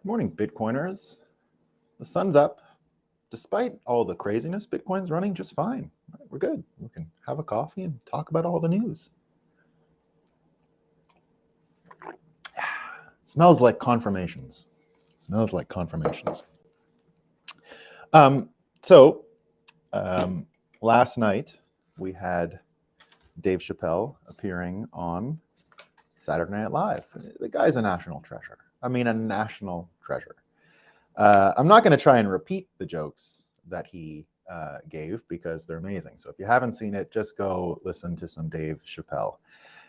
Good morning, Bitcoiners. The sun's up. Despite all the craziness, Bitcoin's running just fine. We're good. We can have a coffee and talk about all the news. Smells like confirmations. Smells like confirmations. So last night we had Dave Chappelle appearing on Saturday Night Live. The guy's a national treasure. I mean, a national treasure. I'm not going to try and repeat the jokes that he gave because they're amazing. So if you haven't seen it, just go listen to some Dave Chappelle.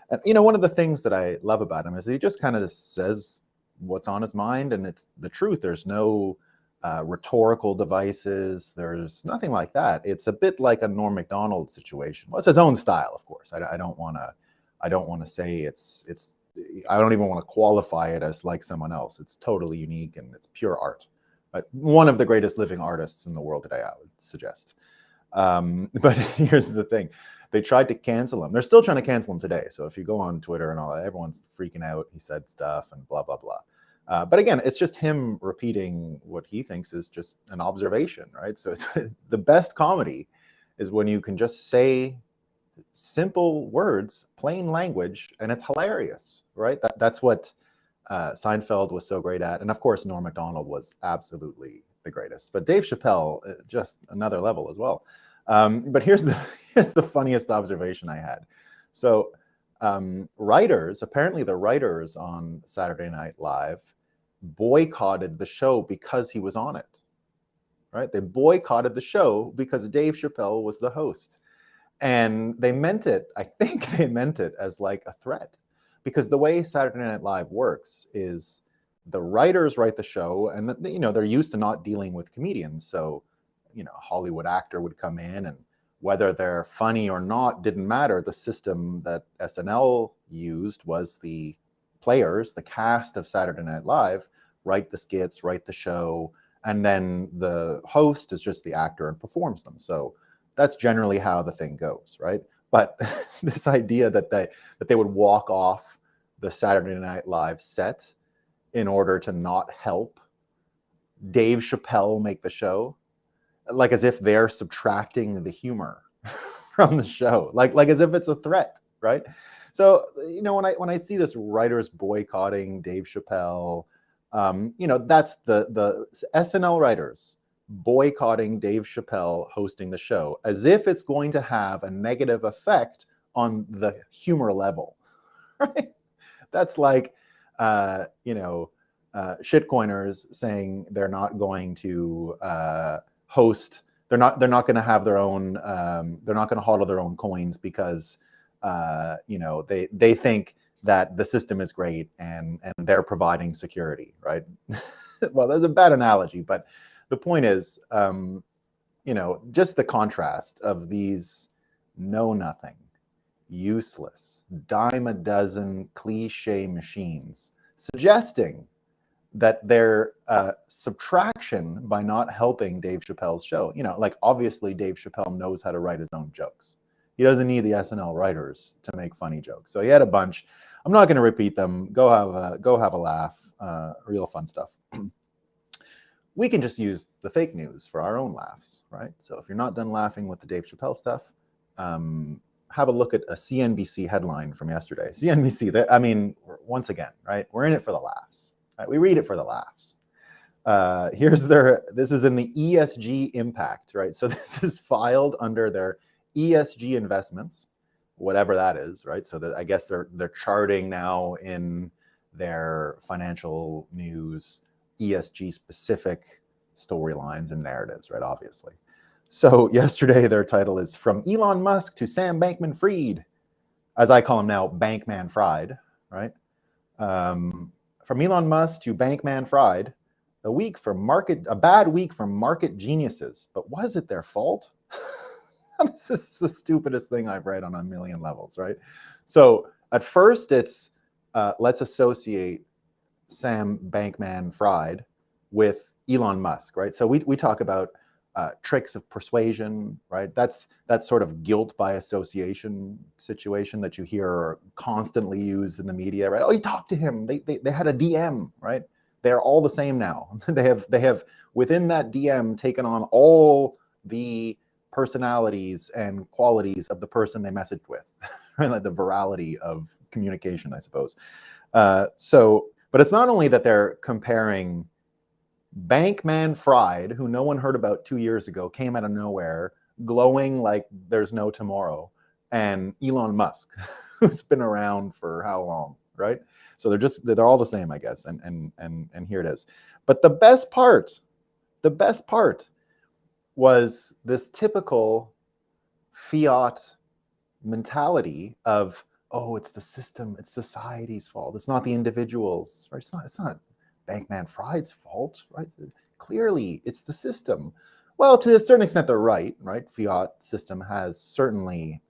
And, you know, one of the things that I love about him is that he just kind of just says what's on his mind, and it's the truth. There's no rhetorical devices. There's nothing like that. It's a bit like a Norm Macdonald situation. Well, it's his own style, of course. I don't want to say it's. I don't even want to qualify it as like someone else. It's totally unique and it's pure art. But one of the greatest living artists in the world today, I would suggest. But here's the thing. They tried to cancel him. They're still trying to cancel him today. So if you go on Twitter and all that, everyone's freaking out. He said stuff and blah, blah, blah. But again, it's just him repeating what he thinks is just an observation, right? So it's, the best comedy is when you can just say simple words, plain language, and it's hilarious, right? That's what Seinfeld was so great at. And of course, Norm Macdonald was absolutely the greatest. But Dave Chappelle, just another level as well. But here's the funniest observation I had. So apparently the writers on Saturday Night Live boycotted the show because he was on it, right? They boycotted the show because Dave Chappelle was the host. And they meant it, I think they meant it as like a threat. Because the way Saturday Night Live works is the writers write the show, and you know, they're used to not dealing with comedians. So, you know, a Hollywood actor would come in, and whether they're funny or not didn't matter. The system that SNL used was the players, the cast of Saturday Night Live, write the skits, write the show, and then the host is just the actor and performs them. So that's generally how the thing goes, right? But this idea that they would walk off the Saturday Night Live set in order to not help Dave Chappelle make the show, like as if they're subtracting the humor from the show, like as if it's a threat, right? So, you know, when I see this writers boycotting Dave Chappelle, you know, that's the SNL writers boycotting Dave Chappelle hosting the show, as if it's going to have a negative effect on the humor level, right? That's like, you know, shitcoiners saying they're not going to host, they're not going to have their own, they're not going to hodl their own coins because, you know, they think that the system is great and they're providing security, right? Well, that's a bad analogy, but the point is, you know, just the contrast of these know-nothing, useless, dime a dozen cliche machines suggesting that their subtraction by not helping Dave Chappelle's show, you know, like obviously Dave Chappelle knows how to write his own jokes. He doesn't need the SNL writers to make funny jokes. So he had a bunch. I'm not going to repeat them. Go have a laugh. Real fun stuff. We can just use the fake news for our own laughs, right? So if you're not done laughing with the Dave Chappelle stuff, have a look at a CNBC headline from yesterday. CNBC, I mean, once again, right? We're in it for the laughs. Right? We read it for the laughs. This is in the ESG impact, right? So this is filed under their ESG investments, whatever that is, right? So I guess they're charting now in their financial news ESG specific storylines and narratives, right? Obviously. So yesterday their title is From Elon Musk to Sam Bankman-Fried, as I call him now, Bankman-Fried, right? From Elon Musk to Bankman-Fried, a bad week for market geniuses. But was it their fault? This is the stupidest thing I've read on a million levels, right? So at first it's let's associate Sam Bankman-Fried with Elon Musk, right? So we talk about tricks of persuasion, right? That's sort of guilt by association situation that you hear constantly used in the media, right? Oh, you talked to him. They had a DM, right? They're all the same now. They have within that DM taken on all the personalities and qualities of the person they messaged with, right? Like the virality of communication, I suppose. But it's not only that they're comparing Bankman Fried, who no one heard about 2 years ago, came out of nowhere, glowing like there's no tomorrow, and Elon Musk, who's been around for how long, right? So they're all the same, I guess, and here it is. But the best part was this typical fiat mentality of, oh, it's the system, it's society's fault, it's not the individuals, right? It's not Bankman Fried's fault, right? Clearly, it's the system. Well, to a certain extent, they're right? Fiat system has certainly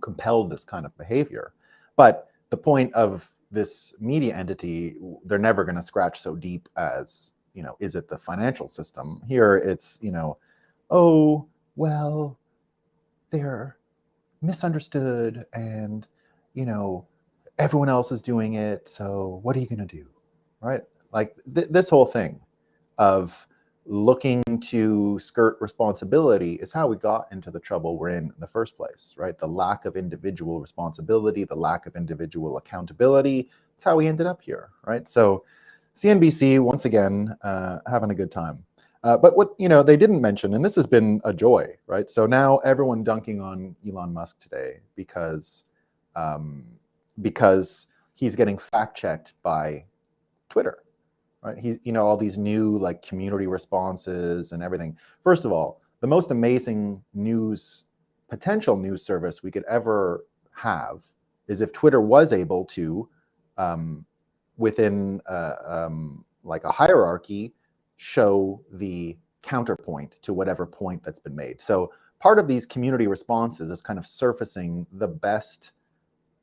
compelled this kind of behavior. But the point of this media entity, they're never going to scratch so deep as, is it the financial system? Here it's, oh, well, they're misunderstood and, everyone else is doing it. So what are you going to do? Right? Like this whole thing of looking to skirt responsibility is how we got into the trouble we're in the first place, right? The lack of individual responsibility, the lack of individual accountability. It's how we ended up here, right? So CNBC, once again, having a good time. But what they didn't mention, and this has been a joy, right? So now everyone dunking on Elon Musk today because he's getting fact-checked by Twitter, right? He's, all these new like community responses and everything. First of all, the most amazing potential news service we could ever have is if Twitter was able to, within like a hierarchy, show the counterpoint to whatever point that's been made. So part of these community responses is kind of surfacing the best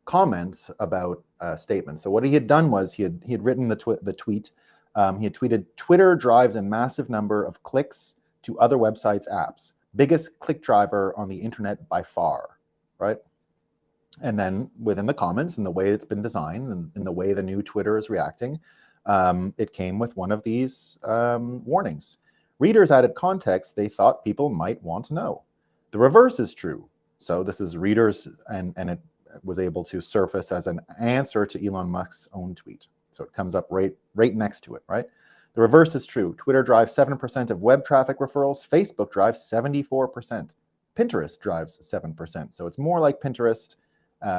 comments about statements. So what he had done was he had written the tweet. He had tweeted, "Twitter drives a massive number of clicks to other websites' apps. Biggest click driver on the internet by far," right? And then within the comments and the way it's been designed and the way the new Twitter is reacting, it came with one of these warnings. Readers added context they thought people might want to know. The reverse is true. So this is readers, and it was able to surface as an answer to Elon Musk's own tweet. So it comes up right next to it, right? The reverse is true. Twitter drives 7% of web traffic referrals. Facebook drives 74%. Pinterest drives 7%. So it's more like Pinterest,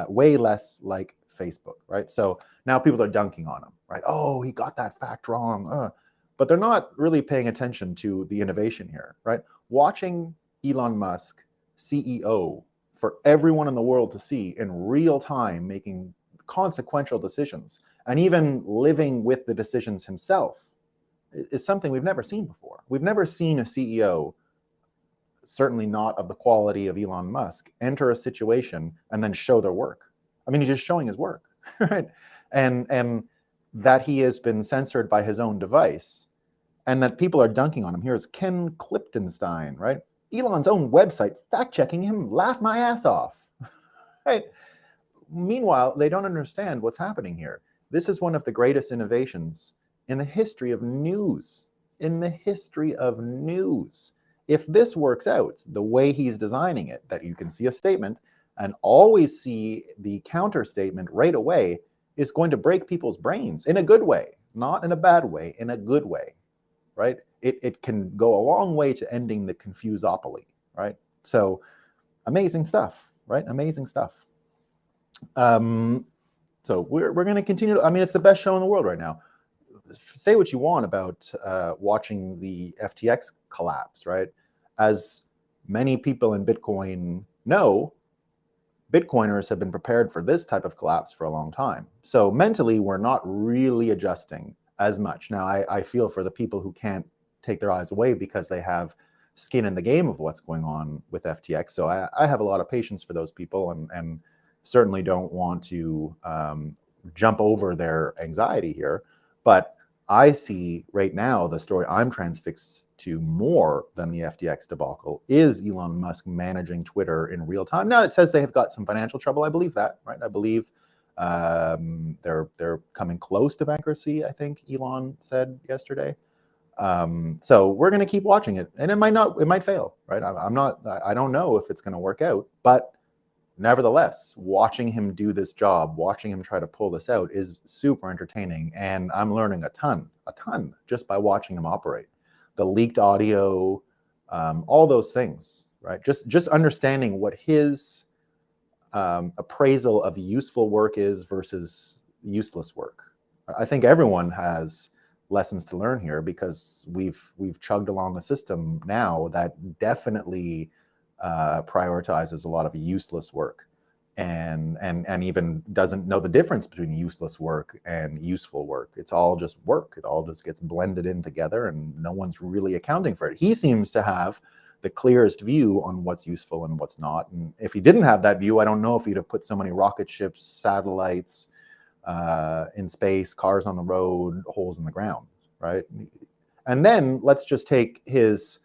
way less like Facebook, right? So now people are dunking on him, right? Oh, he got that fact wrong. But they're not really paying attention to the innovation here, right? Watching Elon Musk, CEO, for everyone in the world to see in real time, making consequential decisions, and even living with the decisions himself, is something we've never seen before. We've never seen a CEO, certainly not of the quality of Elon Musk, enter a situation and then show their work. I mean, he's just showing his work, right? And that he has been censored by his own device, and that people are dunking on him. Here's Ken Klippenstein, right? Elon's own website fact-checking him, laugh my ass off, right? Meanwhile, they don't understand what's happening here. This is one of the greatest innovations in the history of news. In the history of news. If this works out the way he's designing it, that you can see a statement and always see the counter statement right away, is going to break people's brains in a good way, not in a bad way, in a good way, right? It can go a long way to ending the confusopoly, right? So amazing stuff, right? Amazing stuff. So we're going to continue. I mean, it's the best show in the world right now. Say what you want about watching the FTX collapse, right? As many people in Bitcoin know, Bitcoiners have been prepared for this type of collapse for a long time. So mentally, we're not really adjusting as much. Now, I feel for the people who can't take their eyes away because they have skin in the game of what's going on with FTX. So I have a lot of patience for those people, and certainly don't want to jump over their anxiety here. But I see right now the story I'm transfixed to more than the FTX debacle is Elon Musk managing Twitter in real time. Now, it says they have got some financial trouble. I believe that, right? I believe They're coming close to bankruptcy, I think Elon said yesterday. So we're going to keep watching it, and it might fail, right? I don't know if it's going to work out, but nevertheless, watching him do this job, watching him try to pull this out is super entertaining, and I'm learning a ton just by watching him operate. The leaked audio, all those things, right? Just understanding what his appraisal of useful work is versus useless work. I think everyone has lessons to learn here, because we've chugged along a system now that definitely prioritizes a lot of useless work, and even doesn't know the difference between useless work and useful work. It's all just work. It all just gets blended in together, and no one's really accounting for it. He seems to have the clearest view on what's useful and what's not. And if he didn't have that view, I don't know if he'd have put so many rocket ships, satellites in space, cars on the road, holes in the ground, right? And then let's just take his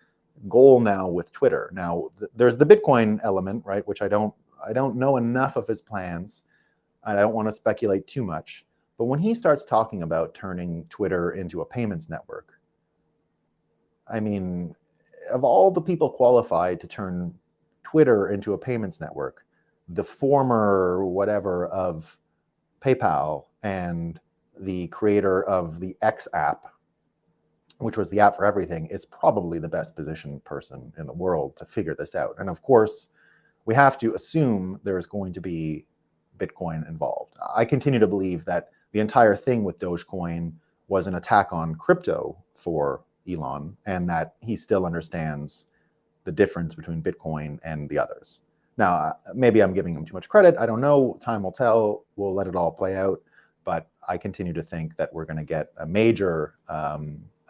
goal now with Twitter. Now, there's the Bitcoin element, right, which I don't know enough of his plans, and I don't want to speculate too much. But when he starts talking about turning Twitter into a payments network, I mean, of all the people qualified to turn Twitter into a payments network, the former whatever of PayPal and the creator of the X app, which was the app for everything, is probably the best positioned person in the world to figure this out. And of course, we have to assume there's going to be Bitcoin involved. I continue to believe that the entire thing with Dogecoin was an attack on crypto for Elon, and that he still understands the difference between Bitcoin and the others. Now, maybe I'm giving him too much credit. I don't know. Time will tell. We'll let it all play out. But I continue to think that we're going to get a major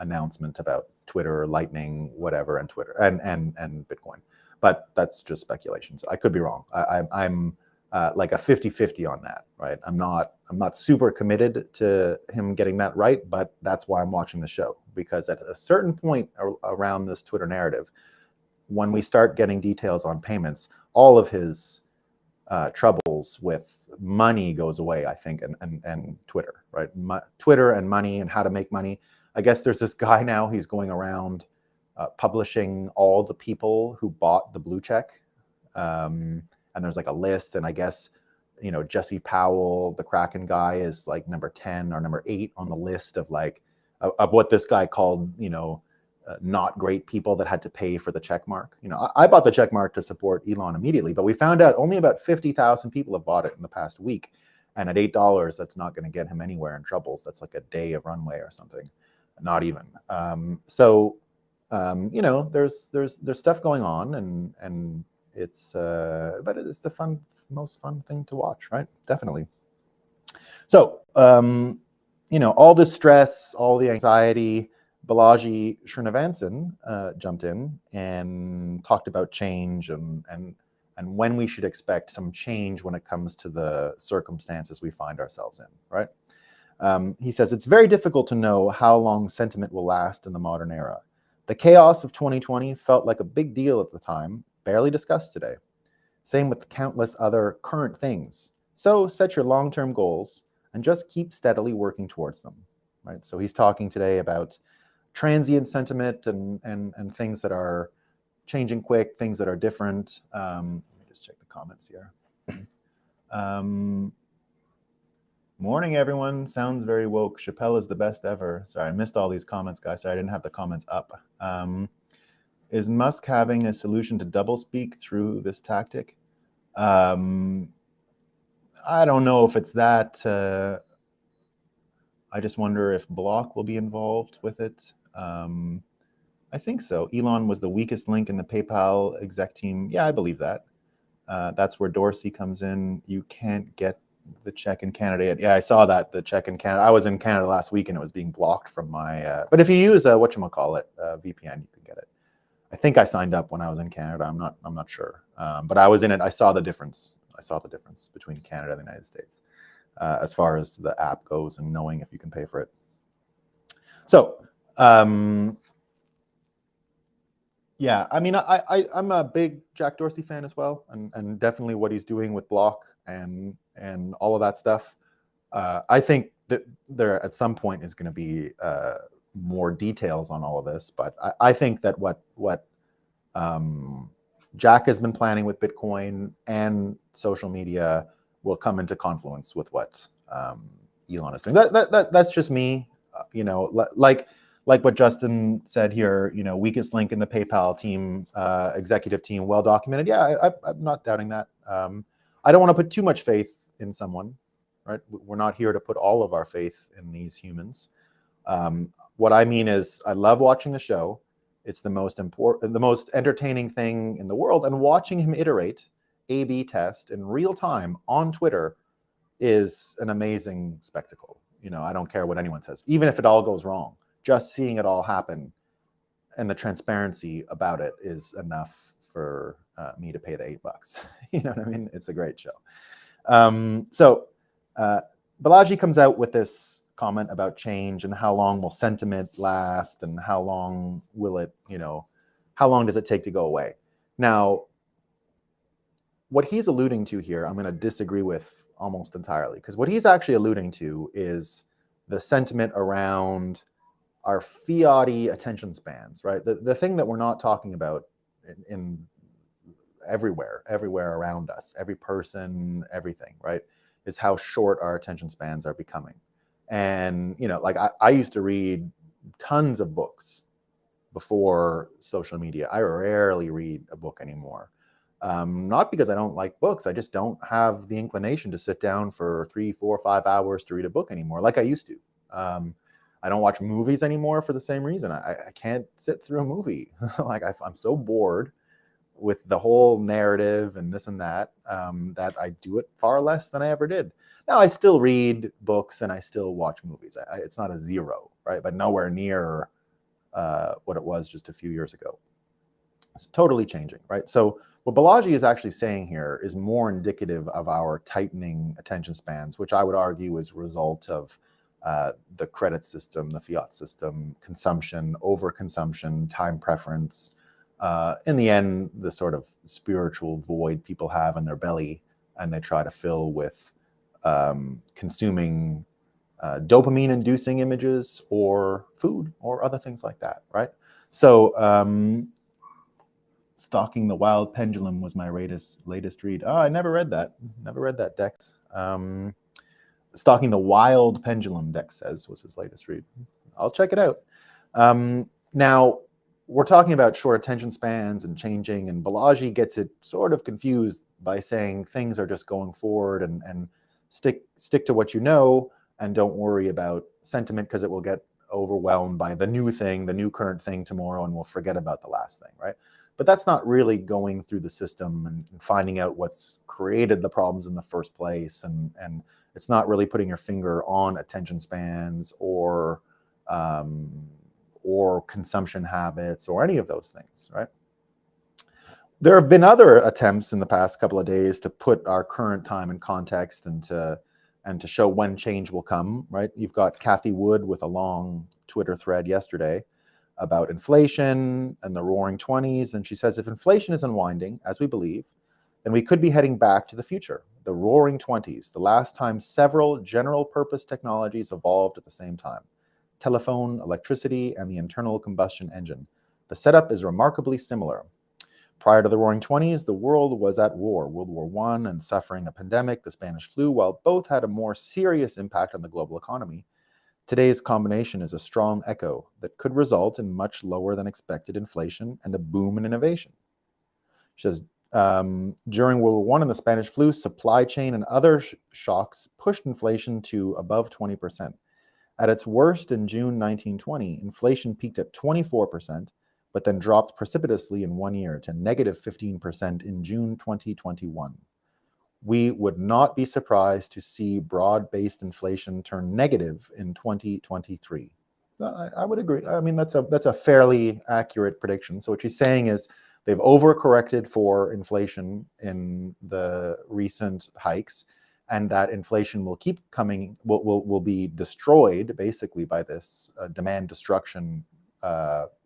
announcement about Twitter, Lightning, whatever, and Twitter and Bitcoin. But that's just speculation. So I could be wrong. I'm like a 50-50 on that, right? I'm not super committed to him getting that right, but that's why I'm watching the show, because at a certain point around this Twitter narrative, when we start getting details on payments, all of his troubles with money goes away, I think, and Twitter, right? Twitter and money and how to make money. I guess there's this guy now, he's going around publishing all the people who bought the blue check. And there's like a list, and I guess, you know, Jesse Powell, the Kraken guy, is like number 10 or number 8 on the list of like, of what this guy called, you know, not great people that had to pay for the check mark. You know, I bought the check mark to support Elon immediately, but we found out only about 50,000 people have bought it in the past week. And at $8, that's not going to get him anywhere in troubles. That's like a day of runway or something, not even. You know, there's stuff going on, and it's but it's the most fun thing to watch, right? Definitely. So you know, all this stress, all the anxiety. Balaji Srinivasan jumped in and talked about change and when we should expect some change when it comes to the circumstances we find ourselves in, right? He says, it's very difficult to know how long sentiment will last in the modern era. The chaos of 2020 felt like a big deal at the time, barely discussed today. Same with countless other current things. So set your long-term goals and just keep steadily working towards them, right? So he's talking today about transient sentiment and things that are changing quick, things that are different. Let me just check the comments here. Morning, everyone. Sounds very woke. Chappelle is the best ever. Sorry, I missed all these comments, guys. Sorry, I didn't have the comments up. Is Musk having a solution to doublespeak through this tactic? I don't know if it's that. I just wonder if Block will be involved with it. I think so. Elon was the weakest link in the PayPal exec team. Yeah, I believe that. That's where Dorsey comes in. You can't get the check in Canada yet. Yeah, I saw that, the check in Canada. I was in Canada last week and it was being blocked from my, but if you use whatchamacallit, VPN, you can get it. I think I signed up when I was in Canada. I'm not sure. But I was in it. I saw the difference. I saw the difference between Canada and the United States as far as the app goes and knowing if you can pay for it. So, yeah, I mean, I'm a big Jack Dorsey fan as well, and definitely what he's doing with Block and all of that stuff. I think that there at some point is going to be more details on all of this, but I think that what Jack has been planning with Bitcoin and social media will come into confluence with what Elon is doing. That's just me, like what Justin said here. Weakest link in the PayPal team, executive team, well documented. Yeah, I'm not doubting that. I don't want to put too much faith in someone, right? We're not here to put all of our faith in these humans. What I mean is, I love watching the show. It's the most important, the most entertaining thing in the world. And watching him iterate, A/B test in real time on Twitter is an amazing spectacle. I don't care what anyone says, even if it all goes wrong. Just seeing it all happen and the transparency about it is enough for me to pay the $8. You know what I mean? It's a great show. Balaji comes out with this comment about change and how long will sentiment last and how long will it, how long does it take to go away? Now, what he's alluding to here, I'm going to disagree with almost entirely, because what he's actually alluding to is the sentiment around our fiat-y attention spans, right? The thing that we're not talking about in everywhere around us, every person, everything, right, is how short our attention spans are becoming. And, like I used to read tons of books before social media. I rarely read a book anymore. Not because I don't like books. I just don't have the inclination to sit down for 3, 4, 5 hours to read a book anymore, like I used to. I don't watch movies anymore for the same reason. I can't sit through a movie. Like I'm so bored with the whole narrative and this and that, that I do it far less than I ever did. Now, I still read books and I still watch movies. It's not a zero, right? But nowhere near what it was just a few years ago. It's totally changing, right? So what Balaji is actually saying here is more indicative of our tightening attention spans, which I would argue is a result of the credit system, the fiat system, consumption, overconsumption, time preference. In the end, the sort of spiritual void people have in their belly, and they try to fill with consuming dopamine-inducing images or food or other things like that, right? So Stalking the Wild Pendulum was my latest read. Oh, I never read that. Never read that, Dex. Stalking the Wild Pendulum, Dex says, was his latest read. I'll check it out. Now, we're talking about short attention spans and changing, and Balaji gets it sort of confused by saying things are just going forward and stick to what you know and don't worry about sentiment because it will get overwhelmed by the new thing, the new current thing tomorrow, and we'll forget about the last thing, right? But that's not really going through the system and finding out what's created the problems in the first place, and it's not really putting your finger on attention spans or consumption habits or any of those things, right? There have been other attempts in the past couple of days to put our current time in context and to show when change will come, right? You've got Kathy Wood with a long Twitter thread yesterday about inflation and the roaring 20s. And she says, if inflation is unwinding, as we believe, then we could be heading back to the future, the roaring 20s, the last time several general purpose technologies evolved at the same time. Telephone, electricity, and the internal combustion engine. The setup is remarkably similar. Prior to the Roaring 20s, the world was at war, World War I, and suffering a pandemic, the Spanish flu, while both had a more serious impact on the global economy. Today's combination is a strong echo that could result in much lower than expected inflation and a boom in innovation. She says, during World War I and the Spanish flu, supply chain and other shocks pushed inflation to above 20%. At its worst in June 1920, inflation peaked at 24%, but then dropped precipitously in 1 year to negative 15% in June 2021. We would not be surprised to see broad-based inflation turn negative in 2023. I would agree. I mean, that's a fairly accurate prediction. So what she's saying is they've overcorrected for inflation in the recent hikes, and that inflation will keep coming, will be destroyed basically by this demand destruction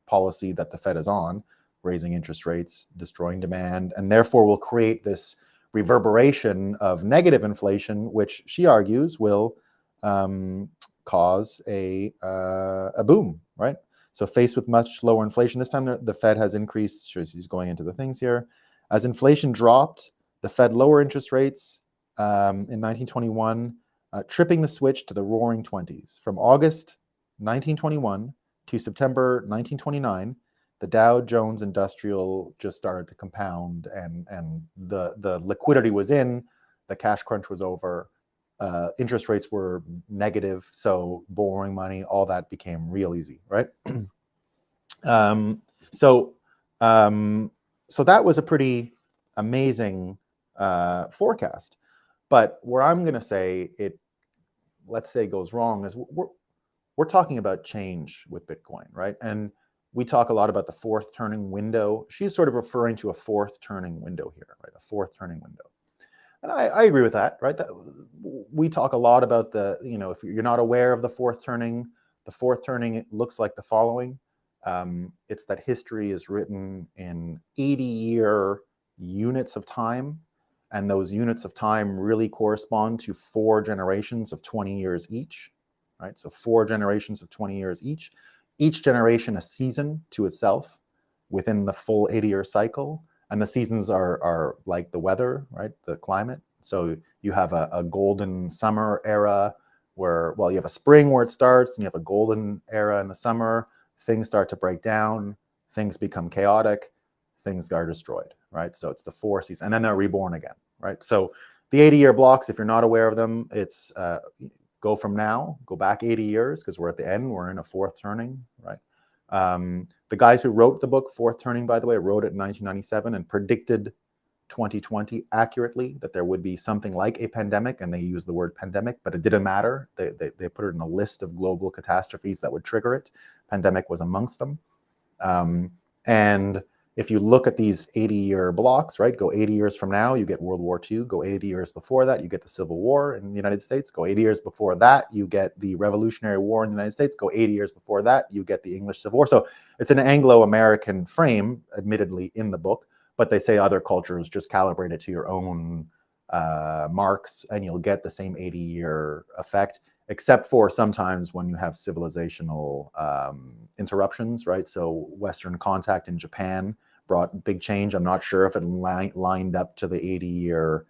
policy that the Fed is on, raising interest rates, destroying demand, and therefore will create this reverberation of negative inflation, which she argues will cause a boom, right? So faced with much lower inflation, this time the Fed has increased, she's going into the things here. As inflation dropped, the Fed lowered interest rates in 1921, tripping the switch to the roaring 20s. From August 1921 to September 1929, the Dow Jones Industrial just started to compound, and the liquidity was in, the cash crunch was over, interest rates were negative, so borrowing money, all that became real easy, right? So that was a pretty amazing forecast. But where I'm going to say it, let's say, goes wrong is we're talking about change with Bitcoin, right? And we talk a lot about the fourth turning window. She's sort of referring to a fourth turning window here, right? A fourth turning window. And I agree with that, right? We talk a lot about the, if you're not aware of the fourth turning, it looks like the following. It's that history is written in 80-year units of time, and those units of time really correspond to 4 generations of 20 years each, right? So 4 generations of 20 years each generation a season to itself within the full 80-year cycle. And the seasons are like the weather, right? The climate. So you have a golden summer era where, well, you have a spring where it starts, and you have a golden era in the summer. Things start to break down, things become chaotic, things are destroyed, right? So it's the 4 seasons, and then they're reborn again, right? So the 80-year blocks, if you're not aware of them, it's go from now, go back 80 years, because we're at the end, we're in a fourth turning, right? The guys who wrote the book, Fourth Turning, by the way, wrote it in 1997 and predicted 2020 accurately, that there would be something like a pandemic, and they used the word pandemic, but it didn't matter. They put it in a list of global catastrophes that would trigger it. Pandemic was amongst them. And if you look at these 80-year blocks, right, go 80 years from now, you get World War II. Go 80 years before that, you get the Civil War in the United States. Go 80 years before that, you get the Revolutionary War in the United States. Go 80 years before that, you get the English Civil War. So it's an Anglo-American frame, admittedly, in the book, but they say other cultures just calibrate it to your own marks, and you'll get the same 80-year effect, except for sometimes when you have civilizational interruptions, right? So Western contact in Japan brought big change. I'm not sure if it lined up to the 80-year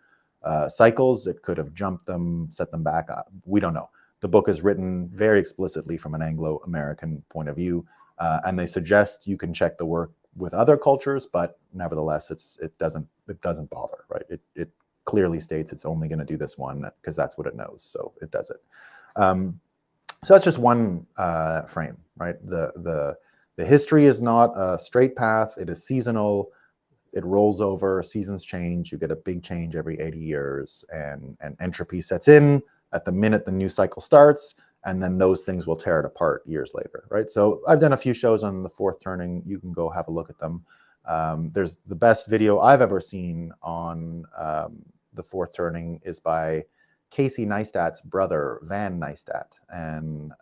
cycles. It could have jumped them, set them back up. We don't know. The book is written very explicitly from an Anglo-American point of view, and they suggest you can check the work with other cultures, but nevertheless, it doesn't bother, right? It clearly states it's only going to do this one because that's what it knows, so it does it. So that's just one frame, right? The history is not a straight path. It is seasonal. It rolls over. Seasons change. You get a big change every 80 years, and entropy sets in at the minute the new cycle starts, and then those things will tear it apart years later, right? So I've done a few shows on the fourth turning. You can go have a look at them. There's the best video I've ever seen on the fourth turning is by Casey Neistat's brother, Van Neistat. And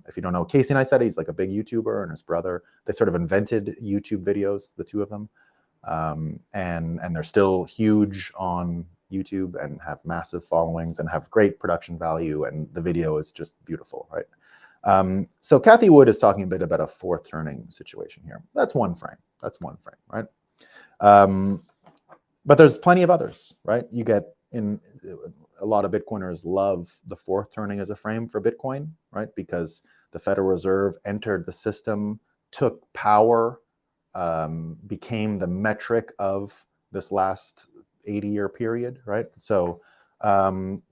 if you don't know Casey Neistat, he's like a big YouTuber, and his brother, they sort of invented YouTube videos, the two of them. And they're still huge on YouTube and have massive followings and have great production value, and the video is just beautiful, right? So Kathy Wood is talking a bit about a fourth turning situation here. That's one frame, right? But there's plenty of others, right? You get in a lot of Bitcoiners love the fourth turning as a frame for Bitcoin, right? Because the Federal Reserve entered the system, took power, became the metric of this last 80-year period, right? So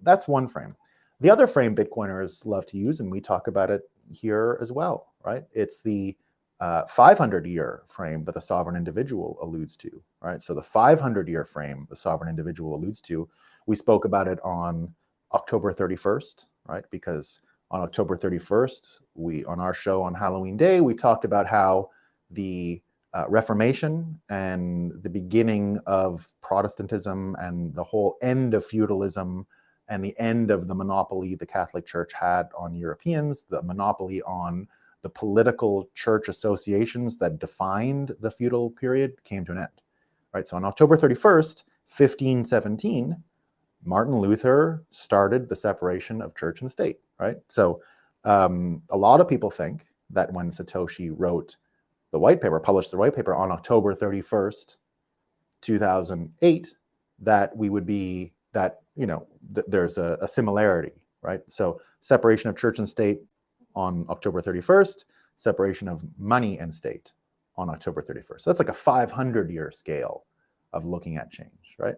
that's one frame. The other frame Bitcoiners love to use, and we talk about it here as well, right? It's the 500-year frame that the sovereign individual alludes to, right? So the 500-year frame the sovereign individual alludes to, we spoke about it on October 31st, right? Because on October 31st, on our show on Halloween Day, we talked about how the Reformation and the beginning of Protestantism and the whole end of feudalism and the end of the monopoly the Catholic Church had on Europeans, the monopoly on the political church associations that defined the feudal period, came to an end, right? So on October 31st, 1517, Martin Luther started the separation of church and state, right? So a lot of people think that when Satoshi wrote the white paper, published the white paper on October 31st, 2008, that we would be, that, you know, there's a similarity, right? So separation of church and state on October 31st, separation of money and state on October 31st. So that's like a 500-year scale of looking at change, right?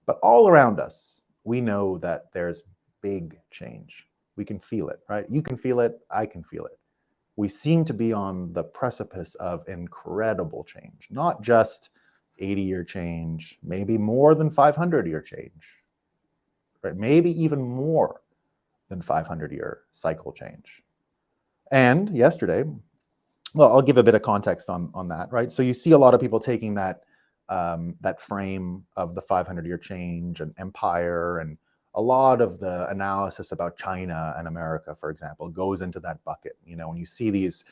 But all around us, we know that there's big change. We can feel it, right? You can feel it, I can feel it. We seem to be on the precipice of incredible change, not just 80-year change, maybe more than 500-year change, right? Maybe even more than 500-year cycle change. And yesterday, well, I'll give a bit of context on that, right? So you see a lot of people taking that that frame of the 500-year change and empire, and a lot of the analysis about China and America, for example, goes into that bucket. You know, when you see these,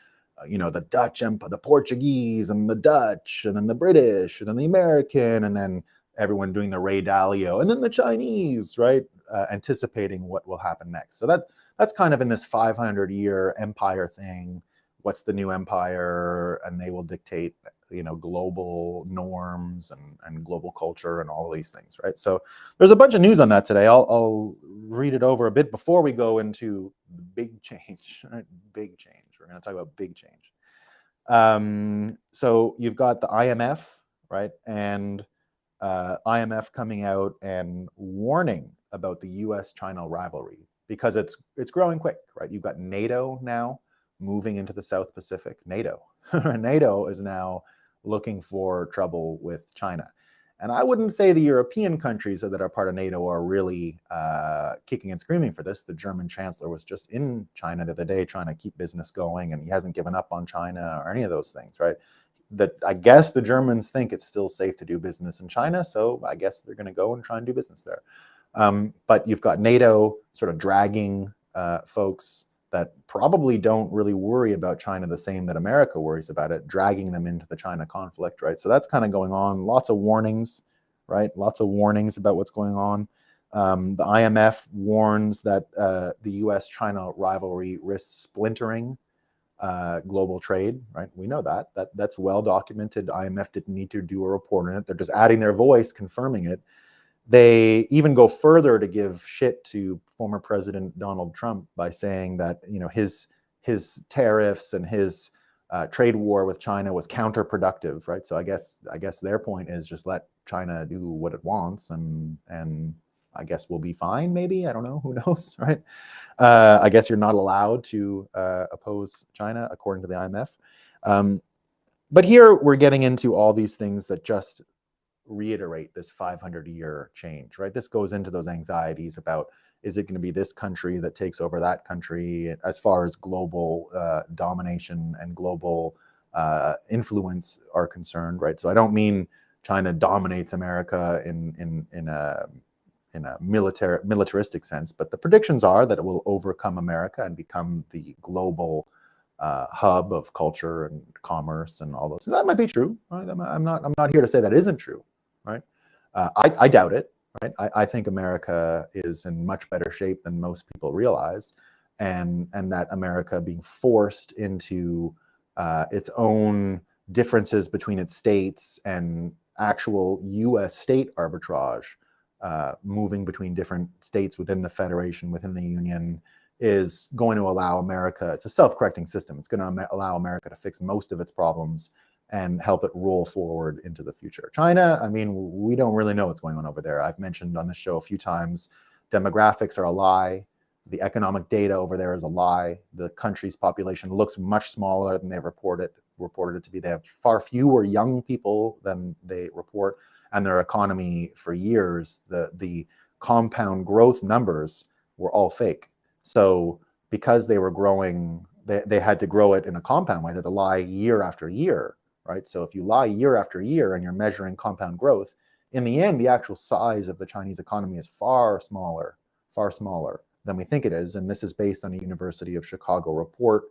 you know, the Dutch Empire, the Portuguese, and the Dutch, and then the British, and then the American, and then everyone doing the Ray Dalio, and then the Chinese, right? Anticipating what will happen next. So that's kind of in this 500-year empire thing. What's the new empire? And they will dictate, you know, global norms and global culture and all of these things, right? So there's a bunch of news on that today. I'll read it over a bit before we go into the big change, right? Big change. We're going to talk about big change. So you've got the IMF, right? And IMF coming out and warning about the US-China rivalry because it's growing quick, right? You've got NATO now moving into the South Pacific. NATO is now looking for trouble with China. And I wouldn't say the European countries that are part of NATO are really kicking and screaming for this. The German chancellor was just in China the other day trying to keep business going, and he hasn't given up on China or any of those things, right? That I guess the Germans think it's still safe to do business in China, so I guess they're going to go and try and do business there. But you've got NATO sort of dragging folks that probably don't really worry about China the same that America worries about it, dragging them into the China conflict, right? So that's kind of going on. Lots of warnings, right? Lots of warnings about what's going on. The IMF warns that the US-China rivalry risks splintering global trade, right? We know that's well documented. IMF didn't need to do a report on it. They're just adding their voice, confirming it. They even go further to give shit to former President Donald Trump by saying that, you know, his tariffs and his trade war with China was counterproductive, right? So I guess their point is just let China do what it wants, and I guess we'll be fine. Maybe, I don't know. Who knows, right? I guess you're not allowed to oppose China according to the IMF. But here we're getting into all these things that just reiterate this 500-year change, right? This goes into those anxieties about, is it going to be this country that takes over that country as far as global domination and global influence are concerned, right? So I don't mean China dominates America in a militaristic sense, but the predictions are that it will overcome America and become the global hub of culture and commerce and all those. So that might be true, right? I'm not here to say that it isn't true, right? I doubt it, right? I think America is in much better shape than most people realize, and that America being forced into its own differences between its states and actual U.S. state arbitrage, moving between different states within the federation, within the union, is going to allow America, it's a self-correcting system. It's going to allow America to fix most of its problems and help it roll forward into the future. China, I mean, we don't really know what's going on over there. I've mentioned on this show a few times, demographics are a lie. The economic data over there is a lie. The country's population looks much smaller than they reported it to be. They have far fewer young people than they report, and their economy for years, the compound growth numbers were all fake. So because they were growing, they had to grow it in a compound way. They had to lie year after year, right? So if you lie year after year and you're measuring compound growth, in the end, the actual size of the Chinese economy is far smaller than we think it is. And this is based on a University of Chicago report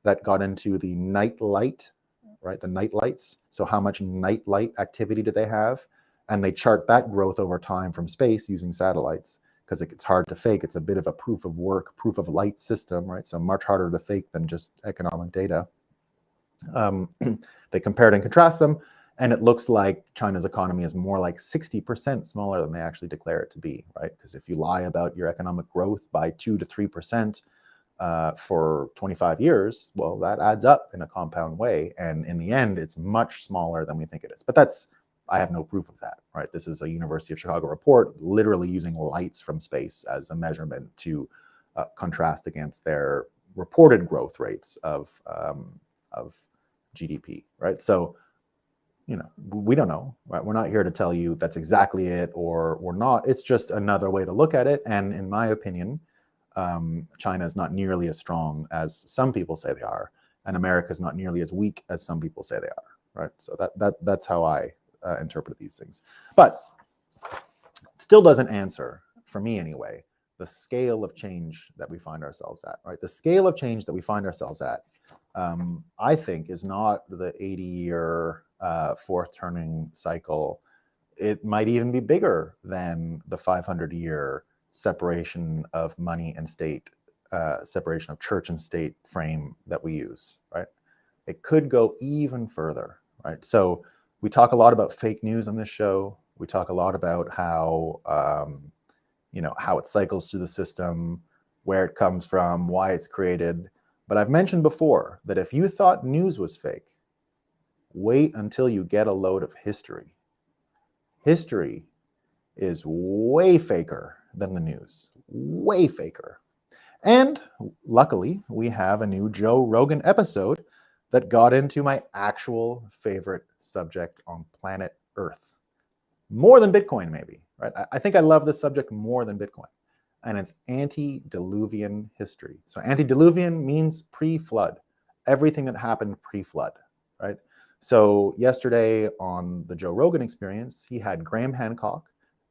that got into the night light, right? The night lights. So how much night light activity do they have? And they chart that growth over time from space using satellites. because it's hard to fake. It's a bit of a proof of work, proof of light system, right? So much harder to fake than just economic data. They compared and contrast them, and it looks like China's economy is more like 60% smaller than they actually declare it to be, right? Because if you lie about your economic growth by 2 to 3% for 25 years, well, that adds up in a compound way. And in the end, it's much smaller than we think it is. But I have no proof of that, right? This is a University of Chicago report, literally using lights from space as a measurement to contrast against their reported growth rates of GDP, right? So, we don't know, right? We're not here to tell you that's exactly it or we're not. It's just another way to look at it. And in my opinion, China is not nearly as strong as some people say they are, and America is not nearly as weak as some people say they are, right? So that's how I interpret these things. But it still doesn't answer, for me anyway, the scale of change that we find ourselves at, right? The scale of change that we find ourselves at, I think, is not the 80-year fourth turning cycle. It might even be bigger than the 500-year separation of money and state, separation of church and state frame that we use, right? It could go even further, right? So we talk a lot about fake news on this show. We talk a lot about how, how it cycles through the system, where it comes from, why it's created. But I've mentioned before that if you thought news was fake, wait until you get a load of history. History is way faker than the news, way faker. And luckily, we have a new Joe Rogan episode that got into my actual favorite subject on planet Earth. More than Bitcoin, maybe, right? I think I love this subject more than Bitcoin. And it's antediluvian history. So antediluvian means pre-flood, everything that happened pre-flood, right? So yesterday on the Joe Rogan Experience, he had Graham Hancock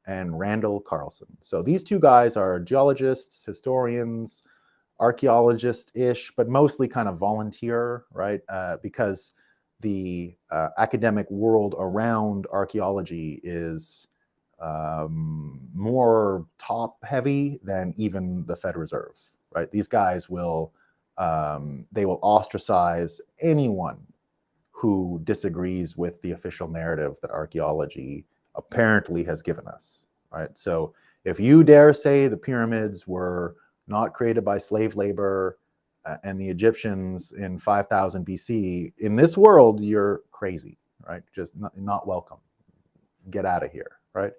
and Randall Carlson. So these two guys are geologists, historians, archaeologists-ish, but mostly kind of volunteer, right? Because the academic world around archaeology is more top-heavy than even the Fed Reserve, right? These guys will ostracize anyone who disagrees with the official narrative that archaeology apparently has given us, right? So if you dare say the pyramids were not created by slave labor and the Egyptians in 5000 BC, in this world, you're crazy, right? Just not welcome. Get out of here, right?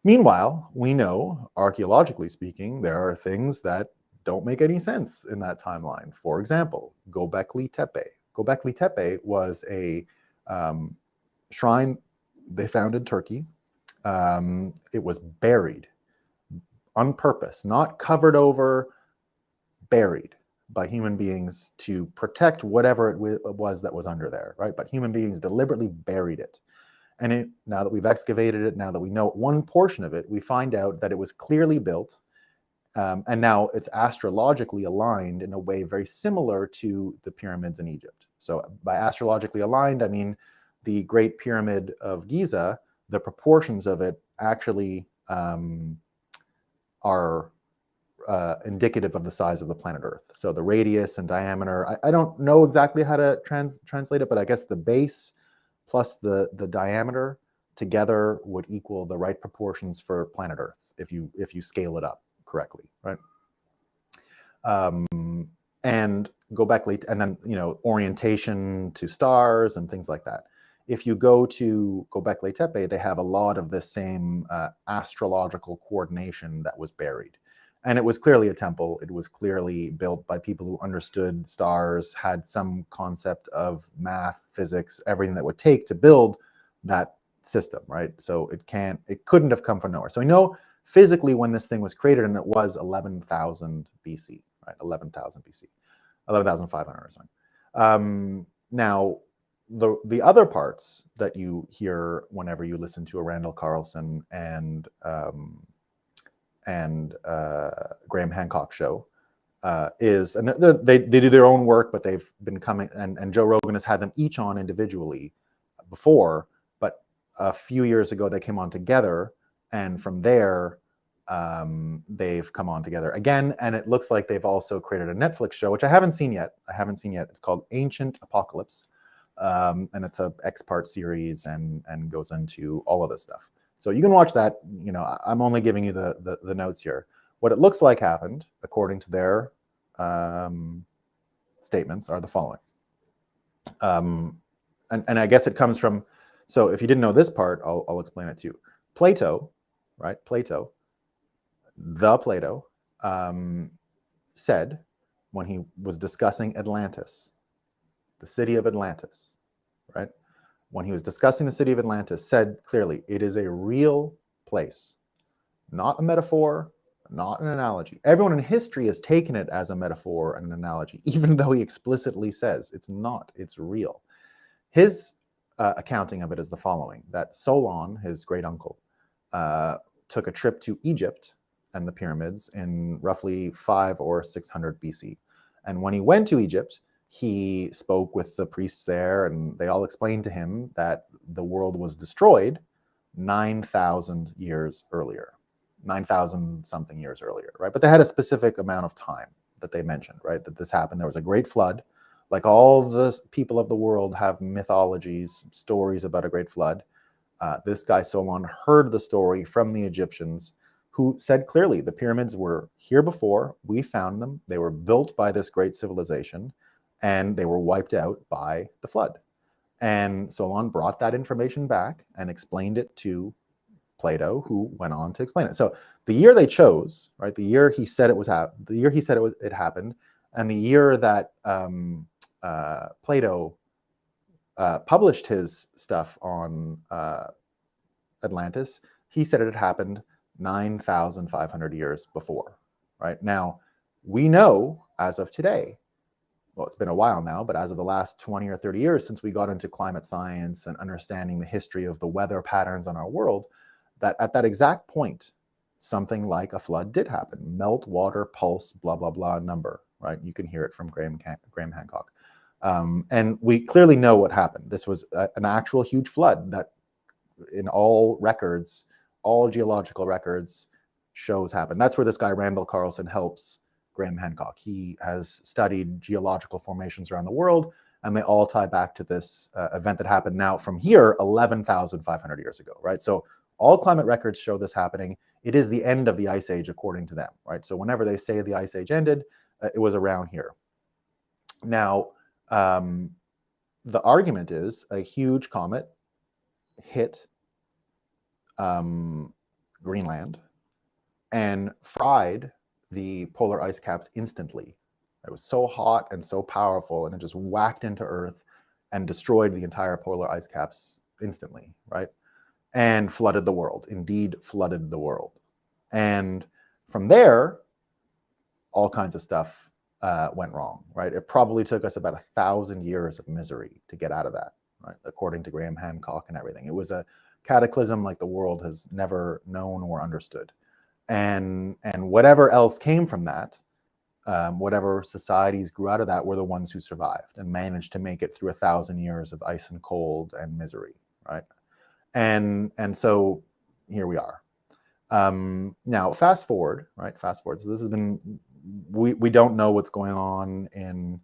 Meanwhile, we know, archaeologically speaking, there are things that don't make any sense in that timeline. For example, Göbekli Tepe. Göbekli Tepe was a shrine they found in Turkey. It was buried on purpose, not covered over, buried by human beings to protect whatever it was that was under there, right? But human beings deliberately buried it. And now that we've excavated it, now that we know one portion of it, we find out that it was clearly built. And now it's astrologically aligned in a way very similar to the pyramids in Egypt. So by astrologically aligned, I mean the Great Pyramid of Giza, the proportions of it actually are indicative of the size of the planet Earth. So the radius and diameter, I don't know exactly how to translate it, but I guess the base plus the diameter together would equal the right proportions for planet Earth if you scale it up correctly, right? And Göbekli, and then orientation to stars and things like that. If you go to Göbekli Tepe, they have a lot of the same astrological coordination that was buried. And it was clearly a temple. It was clearly built by people who understood stars, had some concept of math, physics, everything that would take to build that system, right? So it couldn't have come from nowhere. So we know physically when this thing was created, and it was 11,000 BC, right? 11,000 BC, 11,500 or something. Now, the other parts that you hear whenever you listen to a Randall Carlson and Graham Hancock show is, and they do their own work, but they've been coming, and Joe Rogan has had them each on individually before, but a few years ago they came on together, and from there they've come on together again, and it looks like they've also created a Netflix show, which I haven't seen yet. It's called Ancient Apocalypse, and it's a X-part series and goes into all of this stuff. So you can watch that. You know, I'm only giving you the notes here. What it looks like happened, according to their statements, are the following. And I guess it comes from, so if you didn't know this part, I'll explain it to you. Plato, right? Plato said, when he was discussing Atlantis, the city of Atlantis, right? When he was discussing the city of Atlantis, said clearly, it is a real place, not a metaphor, not an analogy. Everyone in history has taken it as a metaphor and an analogy, even though he explicitly says it's not, it's real. His accounting of it is the following, that Solon, his great uncle, took a trip to Egypt and the pyramids in roughly 500 or 600 BC. And when he went to Egypt, he spoke with the priests there, and they all explained to him that the world was destroyed 9,000 years earlier. 9,000 something years earlier, right? But they had a specific amount of time that they mentioned, right? That this happened. There was a great flood. Like all the people of the world have mythologies, stories about a great flood. This guy Solon heard the story from the Egyptians, who said clearly the pyramids were here before, we found them, they were built by this great civilization, and they were wiped out by the flood. And Solon brought that information back and explained it to Plato, who went on to explain it. So the year they chose, right, the year he said it was it happened, and the year that Plato published his stuff on Atlantis, he said it had happened 9,500 years before, right? Now, we know as of today, well, it's been a while now, but as of the last 20 or 30 years since we got into climate science and understanding the history of the weather patterns on our world, that at that exact point, something like a flood did happen. Melt, water, pulse, blah, blah, blah, number, right? You can hear it from Graham Hancock. And we clearly know what happened. This was an actual huge flood that in all records, all geological records, shows happened. That's where this guy Randall Carlson helps Graham Hancock. He has studied geological formations around the world, and they all tie back to this event that happened now from here 11,500 years ago, right? So all climate records show this happening. It is the end of the ice age according to them, right? So whenever they say the ice age ended, it was around here. Now, the argument is a huge comet hit Greenland and fried the polar ice caps instantly. It was so hot and so powerful, and it just whacked into Earth and destroyed the entire polar ice caps instantly, right? And flooded the world, indeed flooded the world. And from there, all kinds of stuff went wrong, right? It probably took us about 1,000 years of misery to get out of that, right? According to Graham Hancock and everything. It was a cataclysm like the world has never known or understood. And whatever else came from that, whatever societies grew out of that, were the ones who survived and managed to make it through 1,000 years of ice and cold and misery, right? And so here we are. Now, fast forward, right? Fast forward. So this has been, we don't know what's going on in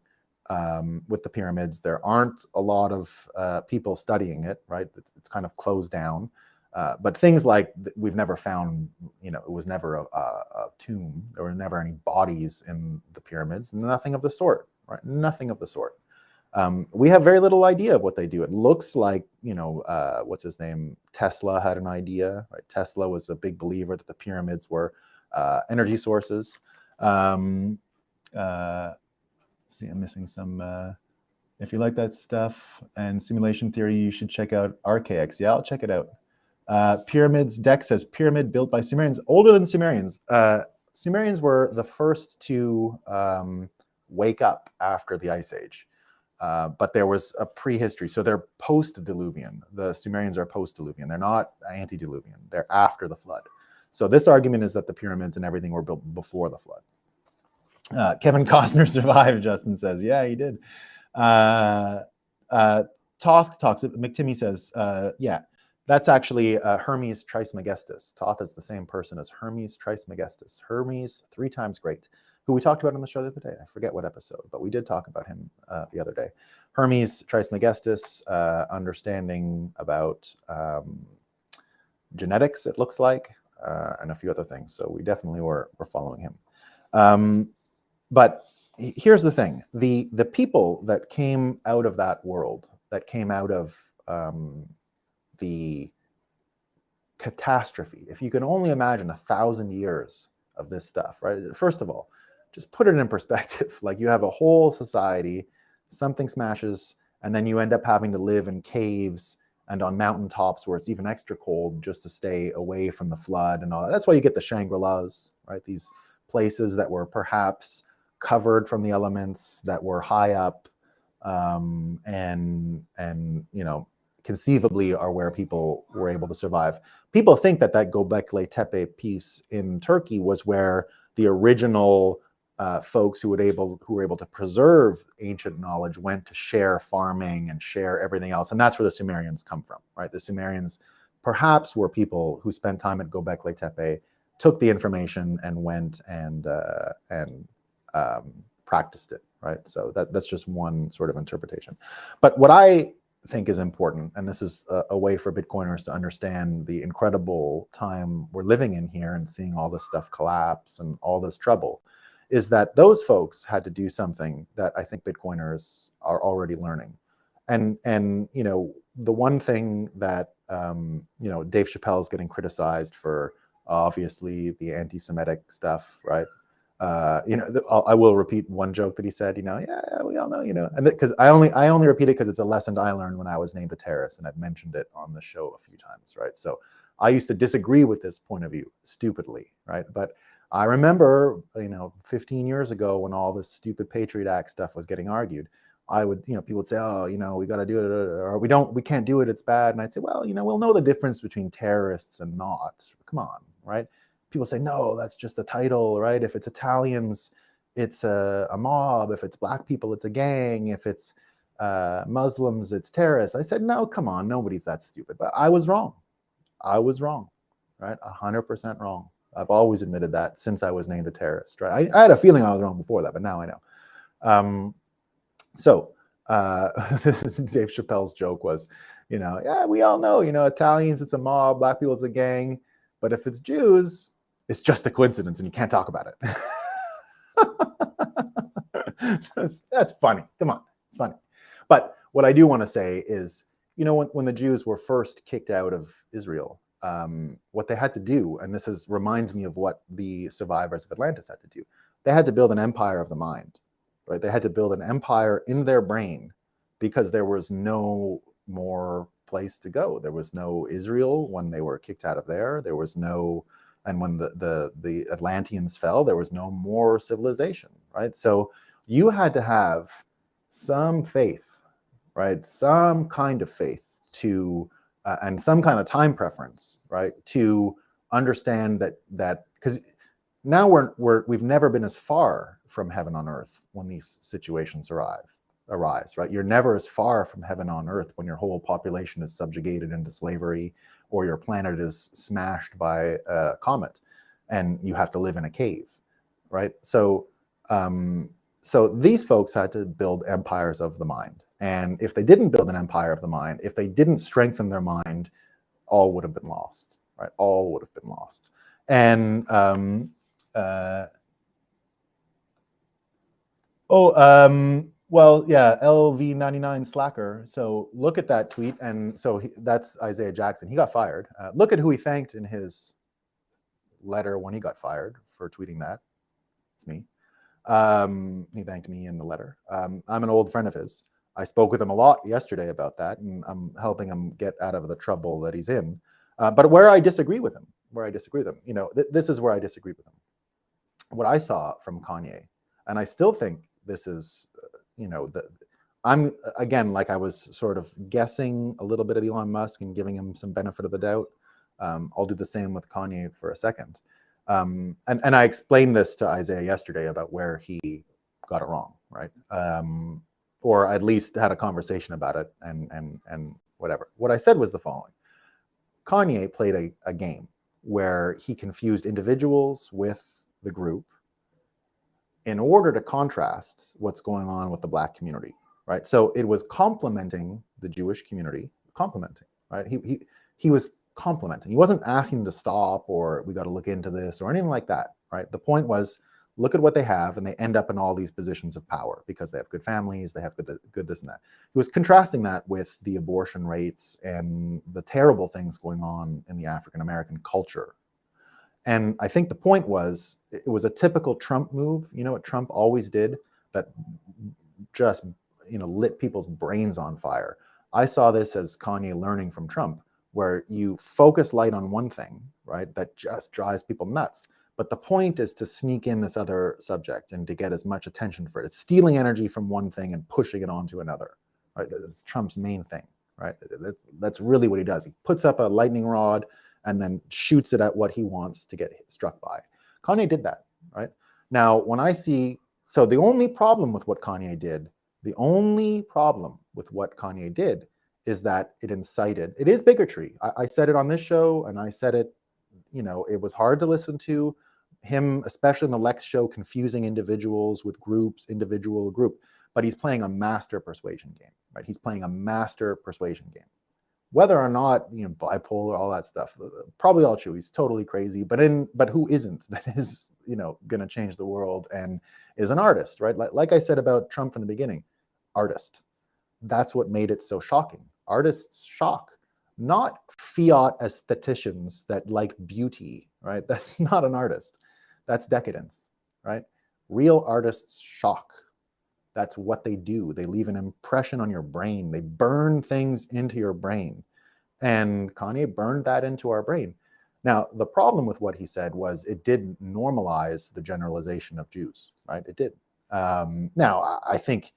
with the pyramids. There aren't a lot of people studying it, right? It's kind of closed down. But things like we've never found, you know, it was never a tomb. There were never any bodies in the pyramids. Nothing of the sort, right? Nothing of the sort. We have very little idea of what they do. It looks like, you know, what's his name? Tesla had an idea, right? Tesla was a big believer that the pyramids were energy sources. See, I'm missing some. If you like that stuff and simulation theory, you should check out RKX. Yeah, I'll check it out. Pyramids, Dex says, pyramid built by Sumerians, older than Sumerians. Sumerians were the first to wake up after the Ice Age. But there was a prehistory. So they're post-Diluvian. The Sumerians are post-Diluvian. They're not antediluvian. They're after the flood. So this argument is that the pyramids and everything were built before the flood. Kevin Costner survived, Justin says. Yeah, he did. Toth talks, McTimmy says, yeah, That's actually Hermes Trismegistus. Thoth is the same person as Hermes Trismegistus. Hermes, 3 times great, who we talked about on the show the other day. I forget what episode, but we did talk about him the other day. Hermes Trismegistus, understanding about genetics, it looks like, and a few other things. So we definitely were following him. But here's the thing: the people that came out of that world, that came out of the catastrophe, if you can only imagine 1,000 years of this stuff, right? First of all, just put it in perspective. Like, you have a whole society, something smashes, and then you end up having to live in caves and on mountaintops where it's even extra cold just to stay away from the flood and all that. That's why you get the Shangri-Las, right? These places that were perhaps covered from the elements, that were high up, and you know, conceivably are where people were able to survive. People think that Göbekli Tepe piece in Turkey was where the original folks who were able to preserve ancient knowledge went to share farming and share everything else, and that's where the Sumerians come from, right? The Sumerians perhaps were people who spent time at Göbekli Tepe, took the information, and went and practiced it, right? So that's just one sort of interpretation. But what I think is important, and this is a way for Bitcoiners to understand the incredible time we're living in here and seeing all this stuff collapse and all this trouble, is that those folks had to do something that I think Bitcoiners are already learning. And you know, the one thing that you know, Dave Chappelle is getting criticized for, obviously the anti-Semitic stuff, right? You know, I will repeat one joke that he said, you know, yeah, we all know, you know, and because I only repeat it because it's a lesson I learned when I was named a terrorist, and I've mentioned it on the show a few times, right? So I used to disagree with this point of view stupidly, right? But I remember, you know, 15 years ago when all this stupid Patriot Act stuff was getting argued, I would, you know, people would say, oh, you know, we got to do it, or we can't do it, it's bad. And I'd say, well, you know, we'll know the difference between terrorists and not. Come on, right? People say, no, that's just a title, right? If it's Italians, it's a mob. If it's black people, it's a gang. If it's Muslims, it's terrorists. I said, no, come on, nobody's that stupid. But I was wrong. I was wrong, right? 100% wrong. I've always admitted that since I was named a terrorist, right? I had a feeling I was wrong before that, but now I know. So Dave Chappelle's joke was, you know, yeah, we all know, you know, Italians, it's a mob, black people, it's a gang. But if it's Jews, it's just a coincidence and you can't talk about it. That's funny. Come on, it's funny. But what I do want to say is, you know, when the Jews were first kicked out of Israel, what they had to do, and this reminds me of what the survivors of Atlantis had to do, they had to build an empire of the mind, right? They had to build an empire in their brain because there was no more place to go. There was no Israel when they were kicked out of there. There was no, and when the Atlanteans fell, there was no more civilization, right? So you had to have some faith, right? Some kind of faith to, and some kind of time preference, right? To understand that because now we've never been as far from heaven on earth when these situations arise, right? You're never as far from heaven on earth when your whole population is subjugated into slavery, or your planet is smashed by a comet and you have to live in a cave, right? So so these folks had to build empires of the mind. And if they didn't build an empire of the mind, if they didn't strengthen their mind, all would have been lost, right? All would have been lost. And well, yeah, LV99 Slacker. So look at that tweet. And so that's Isaiah Jackson. He got fired. Look at who he thanked in his letter when he got fired for tweeting that. It's me. He thanked me in the letter. I'm an old friend of his. I spoke with him a lot yesterday about that, and I'm helping him get out of the trouble that he's in. But where I disagree with him, you know, this is where I disagree with him. What I saw from Kanye, and I still think this is, you know, I'm, again, like I was sort of guessing a little bit at Elon Musk and giving him some benefit of the doubt. I'll do the same with Kanye for a second. And I explained this to Isaiah yesterday about where he got it wrong, right? Or at least had a conversation about it and whatever. What I said was the following. Kanye played a game where he confused individuals with the group in order to contrast what's going on with the Black community, right? So it was complimenting the Jewish community, right? He was complimenting. He wasn't asking them to stop or we got to look into this or anything like that, right? The point was, look at what they have, and they end up in all these positions of power because they have good families, they have good this and that. He was contrasting that with the abortion rates and the terrible things going on in the African American culture. And I think the point was, it was a typical Trump move. You know what Trump always did that just, lit people's brains on fire. I saw this as Kanye learning from Trump, where you focus light on one thing, right, that just drives people nuts. But the point is to sneak in this other subject and to get as much attention for it. It's stealing energy from one thing and pushing it onto another, right? That's Trump's main thing, right? That's really what he does. He puts up a lightning rod and then shoots it at what he wants to get struck by. Kanye did that, right? Now, when I see, so the only problem with what Kanye did is that it incited, it is bigotry. I said it on this show, and I said it, it was hard to listen to him, especially in the Lex show, confusing individuals with groups, individual group, but he's playing a master persuasion game, right? He's playing a master persuasion game. Whether or not, bipolar, all that stuff, probably all true. He's totally crazy, but who isn't? That is, going to change the world and is an artist, right? Like I said about Trump from the beginning, artist. That's what made it so shocking. Artists shock, not fiat aestheticians that like beauty, right? That's not an artist. That's decadence, right? Real artists shock. That's what they do. They leave an impression on your brain. They burn things into your brain. And Kanye burned that into our brain. Now, the problem with what he said was it did normalize the generalization of Jews, right? It did. Now, I think,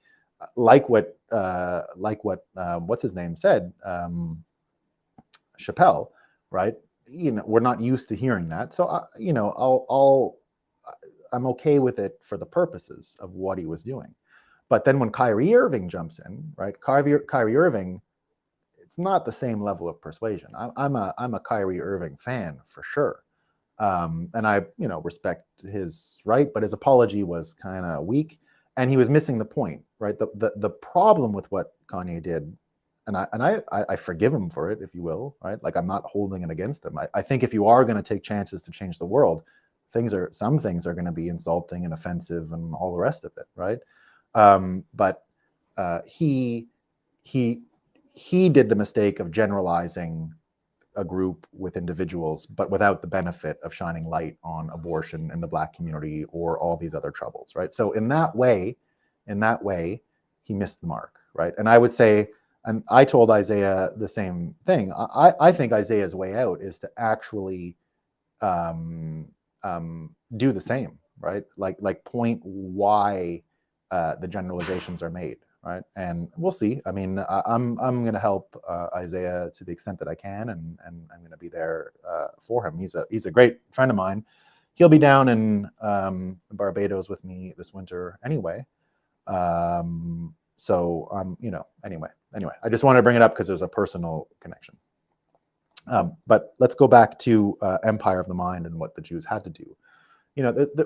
like what what's his name said, Chappelle, right? We're not used to hearing that, so I'm okay with it for the purposes of what he was doing. But then when Kyrie Irving jumps in, right? Kyrie Irving, it's not the same level of persuasion. I'm a Kyrie Irving fan for sure, and I respect his right, but his apology was kind of weak, and he was missing the point, right? The problem with what Kanye did, and I forgive him for it, if you will, right? Like, I'm not holding it against him. I think if you are going to take chances to change the world, some things are going to be insulting and offensive and all the rest of it, right? But he did the mistake of generalizing a group with individuals, but without the benefit of shining light on abortion in the Black community or all these other troubles, right? So in that way, he missed the mark, right? And I would say, and I told Isaiah the same thing. I think Isaiah's way out is to actually do the same, right? Like point why the generalizations are made, right? And we'll see. I mean, I'm going to help Isaiah to the extent that I can, and I'm going to be there for him. He's a great friend of mine. He'll be down in Barbados with me this winter anyway. So anyway, I just wanted to bring it up because there's a personal connection. But let's go back to Empire of the Mind and what the Jews had to do.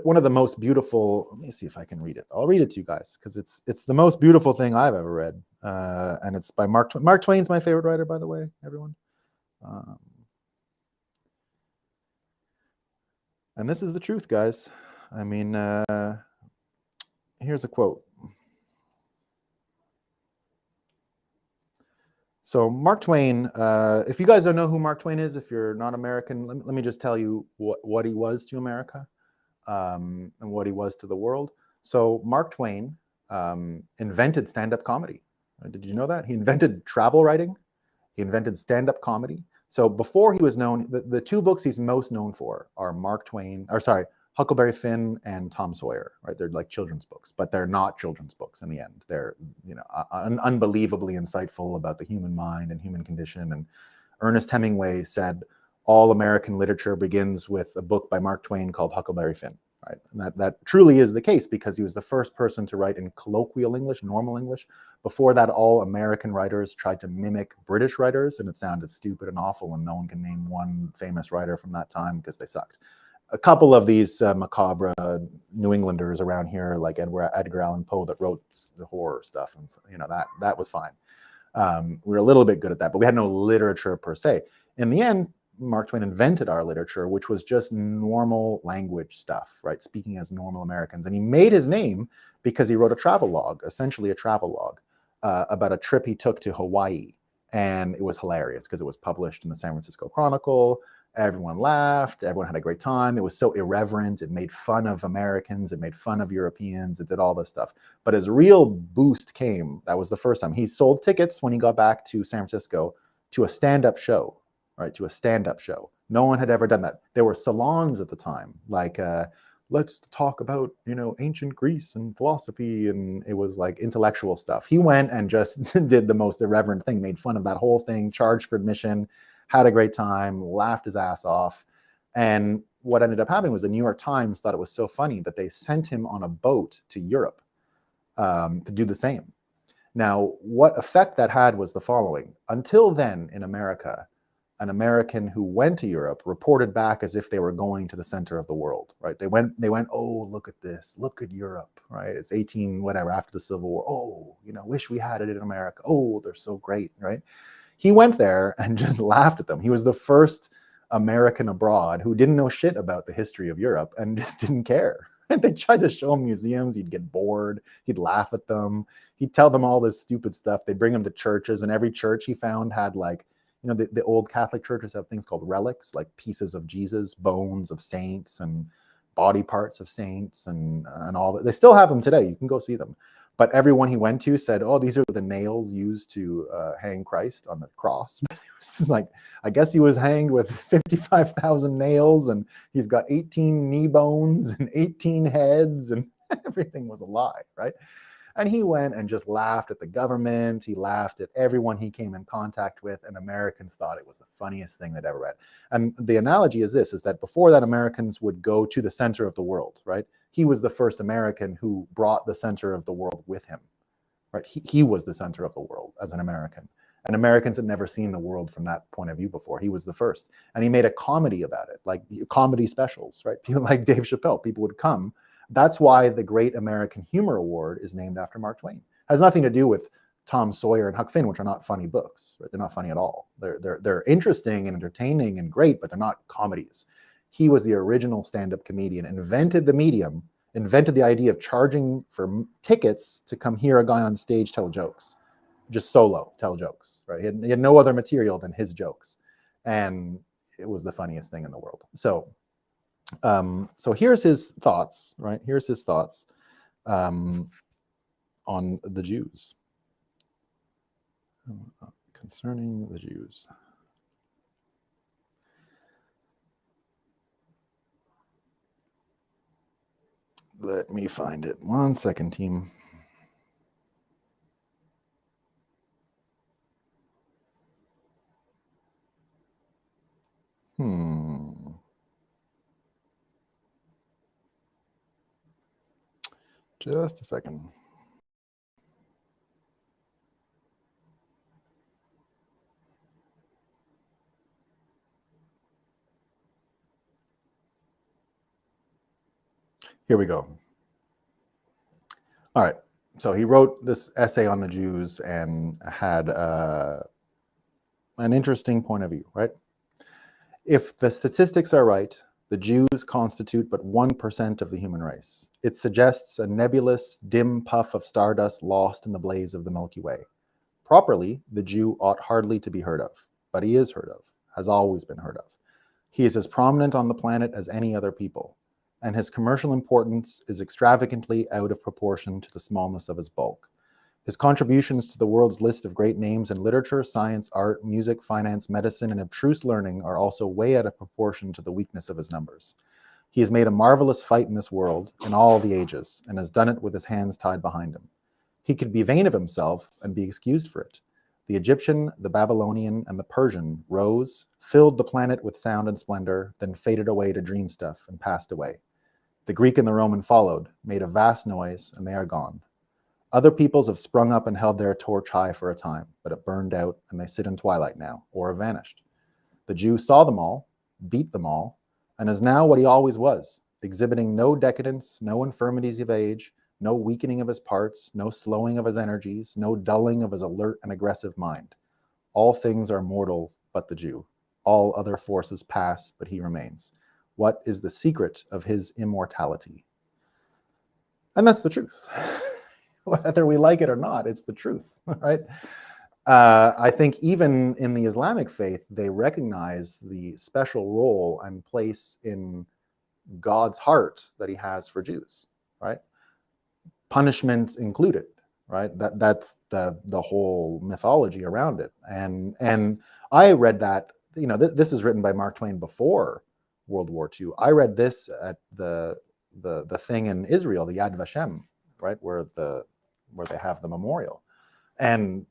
One of the most beautiful, let me see if I can read it. I'll read it to you guys because it's the most beautiful thing I've ever read. And it's by Mark Twain. Mark Twain's my favorite writer, by the way, everyone. And this is the truth, guys. I mean, here's a quote. So Mark Twain, if you guys don't know who Mark Twain is, if you're not American, let me just tell you what he was to America and what he was to the world. So Mark Twain invented stand-up comedy. Did you know that? He invented travel writing. He invented stand-up comedy. So before he was known, the two books he's most known for are Huckleberry Finn and Tom Sawyer, right? They're like children's books, but they're not children's books in the end. They're, unbelievably insightful about the human mind and human condition. And Ernest Hemingway said, all American literature begins with a book by Mark Twain called Huckleberry Finn, right? And that truly is the case because he was the first person to write in colloquial English, normal English. Before that, all American writers tried to mimic British writers, and it sounded stupid and awful, and no one can name one famous writer from that time because they sucked. A couple of these macabre New Englanders around here, like Edgar Allan Poe, that wrote the horror stuff, and that was fine. We were a little bit good at that, but we had no literature per se. In the end, Mark Twain invented our literature, which was just normal language stuff, right? Speaking as normal Americans. And he made his name because he wrote a travel log, essentially a travel log, about a trip he took to Hawaii. And it was hilarious because it was published in the San Francisco Chronicle. Everyone laughed. Everyone had a great time. It was so irreverent. It made fun of Americans. It made fun of Europeans. It did all this stuff. But his real boost came, that was the first time. He sold tickets when he got back to San Francisco to a stand-up show. Right, to a stand-up show. No one had ever done that. There were salons at the time, like let's talk about ancient Greece and philosophy, and it was like intellectual stuff. He went and just did the most irreverent thing, made fun of that whole thing, charged for admission, had a great time, laughed his ass off. And what ended up happening was the New York Times thought it was so funny that they sent him on a boat to Europe to do the same. Now, what effect that had was the following. Until then, in America, an American who went to Europe reported back as if they were going to the center of the world, right? They went, oh, look at this, look at Europe, right? It's 18, whatever, after the Civil War. Oh, wish we had it in America. Oh, they're so great, right? He went there and just laughed at them. He was the first American abroad who didn't know shit about the history of Europe and just didn't care. And they tried to show him museums. He'd get bored. He'd laugh at them. He'd tell them all this stupid stuff. They'd bring him to churches, and every church he found had like, the old Catholic churches have things called relics, like pieces of Jesus, bones of saints, and body parts of saints, and all that. They still have them today. You can go see them. But everyone he went to said, oh, these are the nails used to hang Christ on the cross. It was like, I guess he was hanged with 55,000 nails, and he's got 18 knee bones and 18 heads, and everything was a lie, right? And he went and just laughed at the government. He laughed at everyone he came in contact with, and Americans thought it was the funniest thing they'd ever read. And the analogy is this, is that before that, Americans would go to the center of the world, right? He was the first American who brought the center of the world with him, right? He was the center of the world as an American. And Americans had never seen the world from that point of view before. He was the first. And he made a comedy about it, like comedy specials, right? People like Dave Chappelle, people would come. That's why the Great American Humor Award is named after Mark Twain. It has nothing to do with Tom Sawyer and Huck Finn, which are not funny books, right? They're not funny at all. They're interesting and entertaining and great, but they're not comedies. He was the original stand-up comedian, invented the medium, invented the idea of charging for tickets to come hear a guy on stage tell jokes, just solo tell jokes, right? He had no other material than his jokes. And it was the funniest thing in the world. So here's his thoughts, right? Here's his thoughts on the Jews, concerning the Jews. Let me find it. 1 second, team. Just a second. Here we go. All right. So he wrote this essay on the Jews and had an interesting point of view, right? If the statistics are right, the Jews constitute but 1% of the human race. It suggests a nebulous, dim puff of stardust lost in the blaze of the Milky Way. Properly, the Jew ought hardly to be heard of, but he is heard of, has always been heard of. He is as prominent on the planet as any other people, and his commercial importance is extravagantly out of proportion to the smallness of his bulk. His contributions to the world's list of great names in literature, science, art, music, finance, medicine, and abstruse learning are also way out of proportion to the weakness of his numbers. He has made a marvelous fight in this world, in all the ages, and has done it with his hands tied behind him. He could be vain of himself and be excused for it. The Egyptian, the Babylonian, and the Persian rose, filled the planet with sound and splendor, then faded away to dream stuff and passed away. The Greek and the Roman followed, made a vast noise, and they are gone. Other peoples have sprung up and held their torch high for a time, but it burned out, and they sit in twilight now, or have vanished. The Jew saw them all, beat them all, and is now what he always was, exhibiting no decadence, no infirmities of age, no weakening of his parts, no slowing of his energies, no dulling of his alert and aggressive mind. All things are mortal but the Jew. All other forces pass, but he remains. What is the secret of his immortality? And that's the truth. Whether we like it or not, it's the truth, right? I think even in the Islamic faith, they recognize the special role and place in God's heart that he has for Jews, right? Punishment included, right? That's the whole mythology around it. And I read that, this is written by Mark Twain before World War II. I read this at the thing in Israel, the Yad Vashem, right, where they have the memorial. And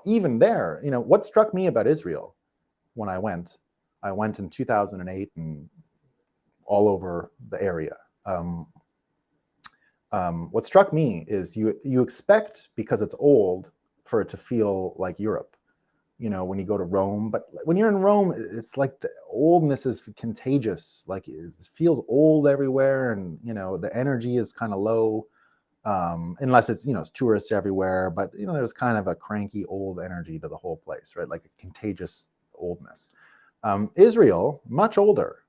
even there, what struck me about Israel when I went in 2008 and all over the area. What struck me is you expect, because it's old, for it to feel like Europe, when you go to Rome. But when you're in Rome, it's like the oldness is contagious. Like it feels old everywhere, and the energy is kind of low, unless it's it's tourists everywhere. But there's kind of a cranky old energy to the whole place, right? Like a contagious oldness. Israel, much older,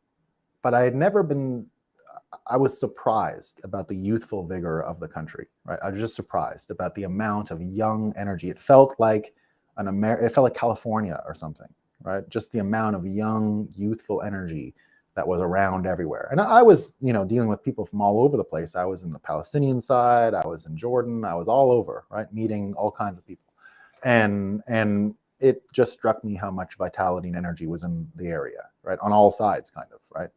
but I was surprised about the youthful vigor of the country, right? I was just surprised about the amount of young energy. It felt like it felt like California or something, right? Just the amount of young, youthful energy that was around everywhere. And I was, dealing with people from all over the place. I was in the Palestinian side, I was in Jordan, I was all over, right? Meeting all kinds of people. And it just struck me how much vitality and energy was in the area, right? On all sides, kind of, right?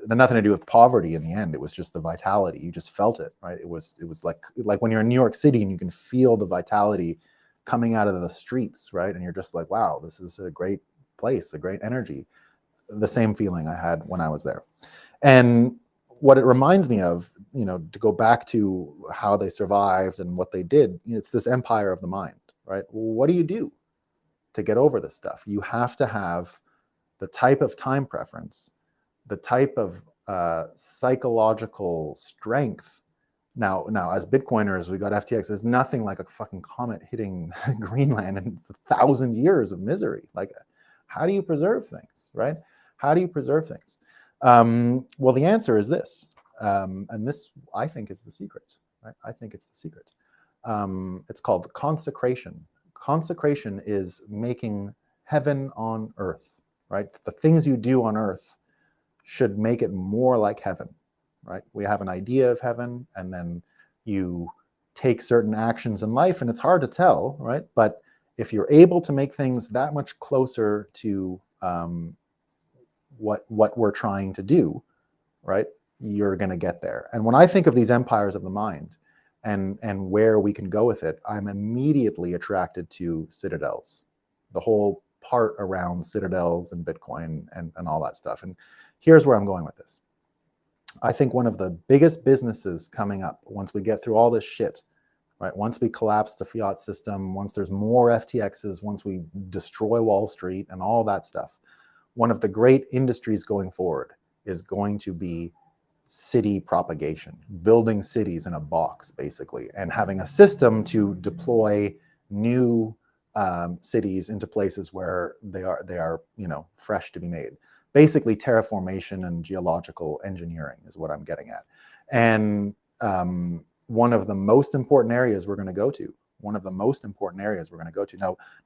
It had nothing to do with poverty in the end. It was just the vitality. You just felt it, right? It was like when you're in New York City and you can feel the vitality coming out of the streets, right? And you're just like, wow, this is a great place, a great energy. The same feeling I had when I was there. And what it reminds me of, to go back to how they survived and what they did, it's this empire of the mind, right? Well, what do you do to get over this stuff? You have to have the type of time preference, the type of psychological strength. Now, as Bitcoiners, we got FTX. There's nothing like a fucking comet hitting Greenland, and it's 1,000 years of misery. Like, how do you preserve things, right? How do you preserve things? Well, the answer is this, and this, I think, is the secret, right? I think it's the secret. It's called consecration. Consecration is making heaven on earth, right? The things you do on earth should make it more like heaven, right? We have an idea of heaven, and then you take certain actions in life, and it's hard to tell, right? But if you're able to make things that much closer to what we're trying to do, right, you're going to get there. And when I think of these empires of the mind and where we can go with it, I'm immediately attracted to citadels, the whole part around citadels and Bitcoin and all that stuff. And here's where I'm going with this. I think one of the biggest businesses coming up once we get through all this shit, right? Once we collapse the fiat system, once there's more FTXs, once we destroy Wall Street and all that stuff, one of the great industries going forward is going to be city propagation, building cities in a box, basically, and having a system to deploy new cities into places where they are fresh to be made. Basically, terraformation and geological engineering is what I'm getting at. And one of the most important areas we're going to go to,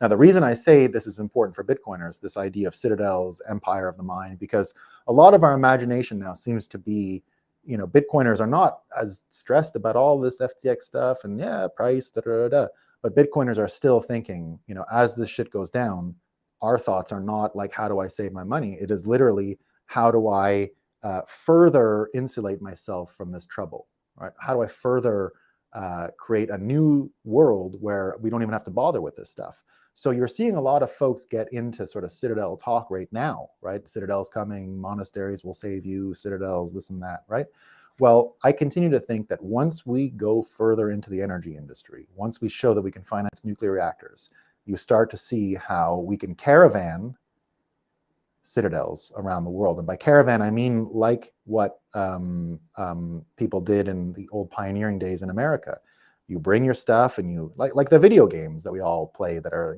Now, the reason I say this is important for Bitcoiners, this idea of citadels, empire of the mind, because a lot of our imagination now seems to be, Bitcoiners are not as stressed about all this FTX stuff and price, but Bitcoiners are still thinking, as this shit goes down, our thoughts are not like, how do I save my money? It is literally, how do I further insulate myself from this trouble, right? How do I further create a new world where we don't even have to bother with this stuff? So you're seeing a lot of folks get into sort of Citadel talk right now, right? Citadel's coming, monasteries will save you, Citadels, this and that, right? Well, I continue to think that once we go further into the energy industry, once we show that we can finance nuclear reactors, you start to see how we can caravan citadels around the world. And by caravan, I mean like what people did in the old pioneering days in America. You bring your stuff and you, like the video games that we all play that are,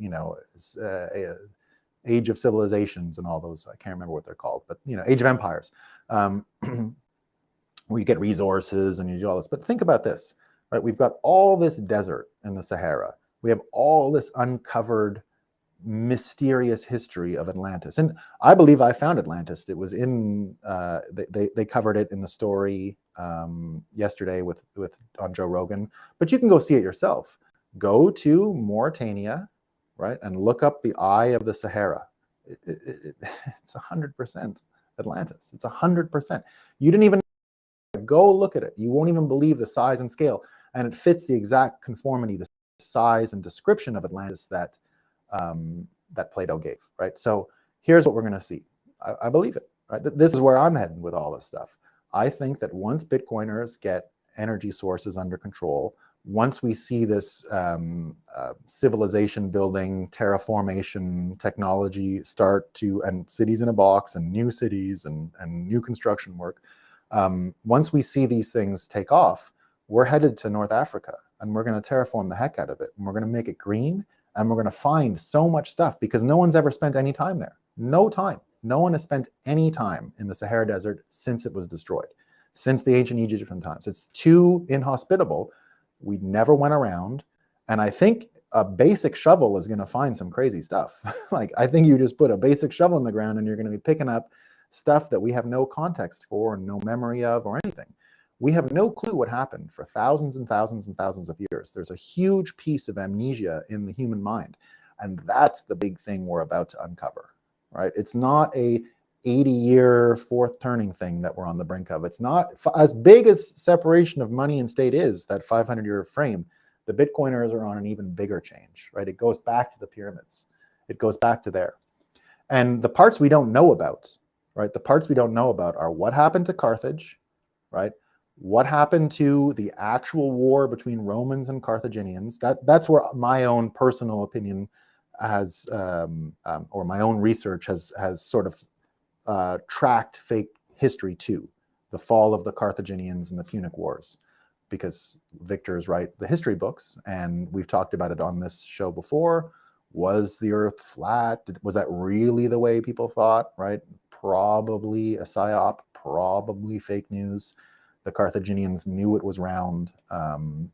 Age of Civilizations and all those, I can't remember what they're called, but, Age of Empires, where you get resources and you do all this. But think about this, right? We've got all this desert in the Sahara. We have all this uncovered mysterious history of Atlantis. And I believe I found Atlantis. It was in, they covered it in the story yesterday on Joe Rogan, but you can go see it yourself. Go to Mauritania, right? And look up the Eye of the Sahara. It's 100% Atlantis. It's 100%. You didn't even go look at it. You won't even believe the size and scale. And it fits the exact conformity, the size and description of Atlantis that Plato gave, right? So here's what we're going to see. I believe it, right? This is where I'm heading with all this stuff. I think that once Bitcoiners get energy sources under control, once we see this civilization building, terraformation technology start to, and cities in a box and new cities and new construction work, once we see these things take off, we're headed to North Africa and we're going to terraform the heck out of it. And we're going to make it green. And we're going to find so much stuff because no one's ever spent any time there. No time. No one has spent any time in the Sahara Desert since it was destroyed, since the ancient Egyptian times. It's too inhospitable. We never went around. And I think a basic shovel is going to find some crazy stuff. Like, I think you just put a basic shovel in the ground and you're going to be picking up stuff that we have no context for, no memory of, or anything. We have no clue what happened for thousands and thousands and thousands of years. There's a huge piece of amnesia in the human mind. And that's the big thing we're about to uncover, right? It's not a 80-year fourth turning thing that we're on the brink of. It's not as big as separation of money and state is, that 500-year frame. The Bitcoiners are on an even bigger change, right? It goes back to the pyramids. It goes back to there. And the parts we don't know about, right? The parts we don't know about are what happened to Carthage, right? What happened to the actual war between Romans and Carthaginians? That's where my own personal opinion has, or my own research has sort of tracked fake history to the fall of the Carthaginians and the Punic Wars, because victors write the history books, and we've talked about it on this show before. Was the Earth flat? Was that really the way people thought? Right? Probably a psyop. Probably fake news. The Carthaginians knew it was round.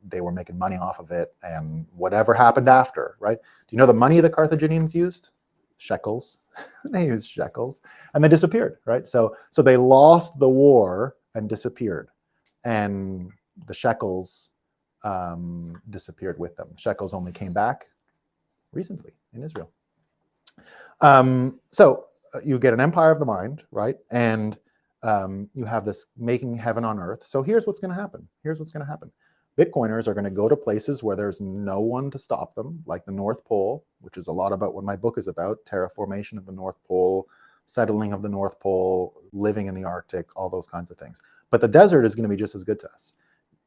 They were making money off of it, and whatever happened after, right? Do you know the money the Carthaginians used? Shekels. They used shekels, and they disappeared, right? So they lost the war and disappeared, and the shekels disappeared with them. Shekels only came back recently in Israel. So you get an empire of the mind, right? And you have this making heaven on earth. So here's what's going to happen. Here's what's going to happen. Bitcoiners are going to go to places where there's no one to stop them, like the North Pole, which is a lot about what my book is about: terraformation of the North Pole, settling of the North Pole, living in the Arctic, all those kinds of things. But the desert is going to be just as good to us.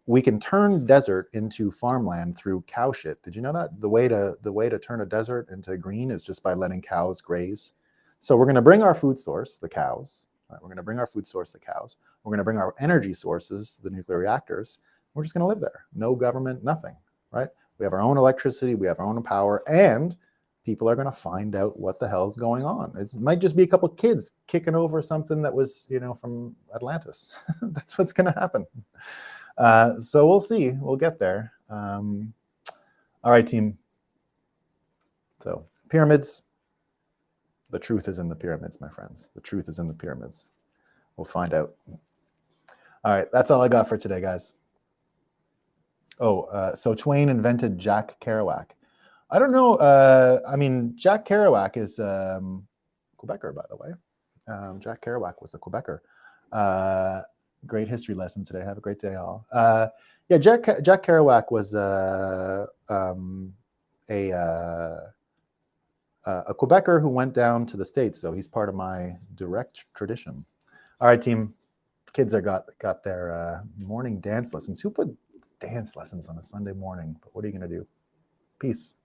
We can turn desert into farmland through cow shit. Did you know that? The way to turn a desert into green is just by letting cows graze. So we're going to bring our food source, the cows. We're going to bring our food source, the cows. We're going to bring our energy sources, the nuclear reactors. We're just going to live there. No government, nothing, right? We have our own electricity. We have our own power. And people are going to find out what the hell is going on. It might just be a couple of kids kicking over something that was, from Atlantis. That's what's going to happen. So we'll see. We'll get there. All right, team. So pyramids. The truth is in the pyramids, my friends. The truth is in the pyramids. We'll find out. All right, that's all I got for today, guys. Oh, so Twain invented Jack Kerouac. I don't know. I mean, Jack Kerouac is Quebecer, by the way. Jack Kerouac was a Quebecer. Great history lesson today. Have a great day, all. Yeah, Jack Kerouac was a Quebecer who went down to the States, so he's part of my direct tradition. All right, team. Kids are got their morning dance lessons. Who put dance lessons on a Sunday morning? But what are you going to do? Peace.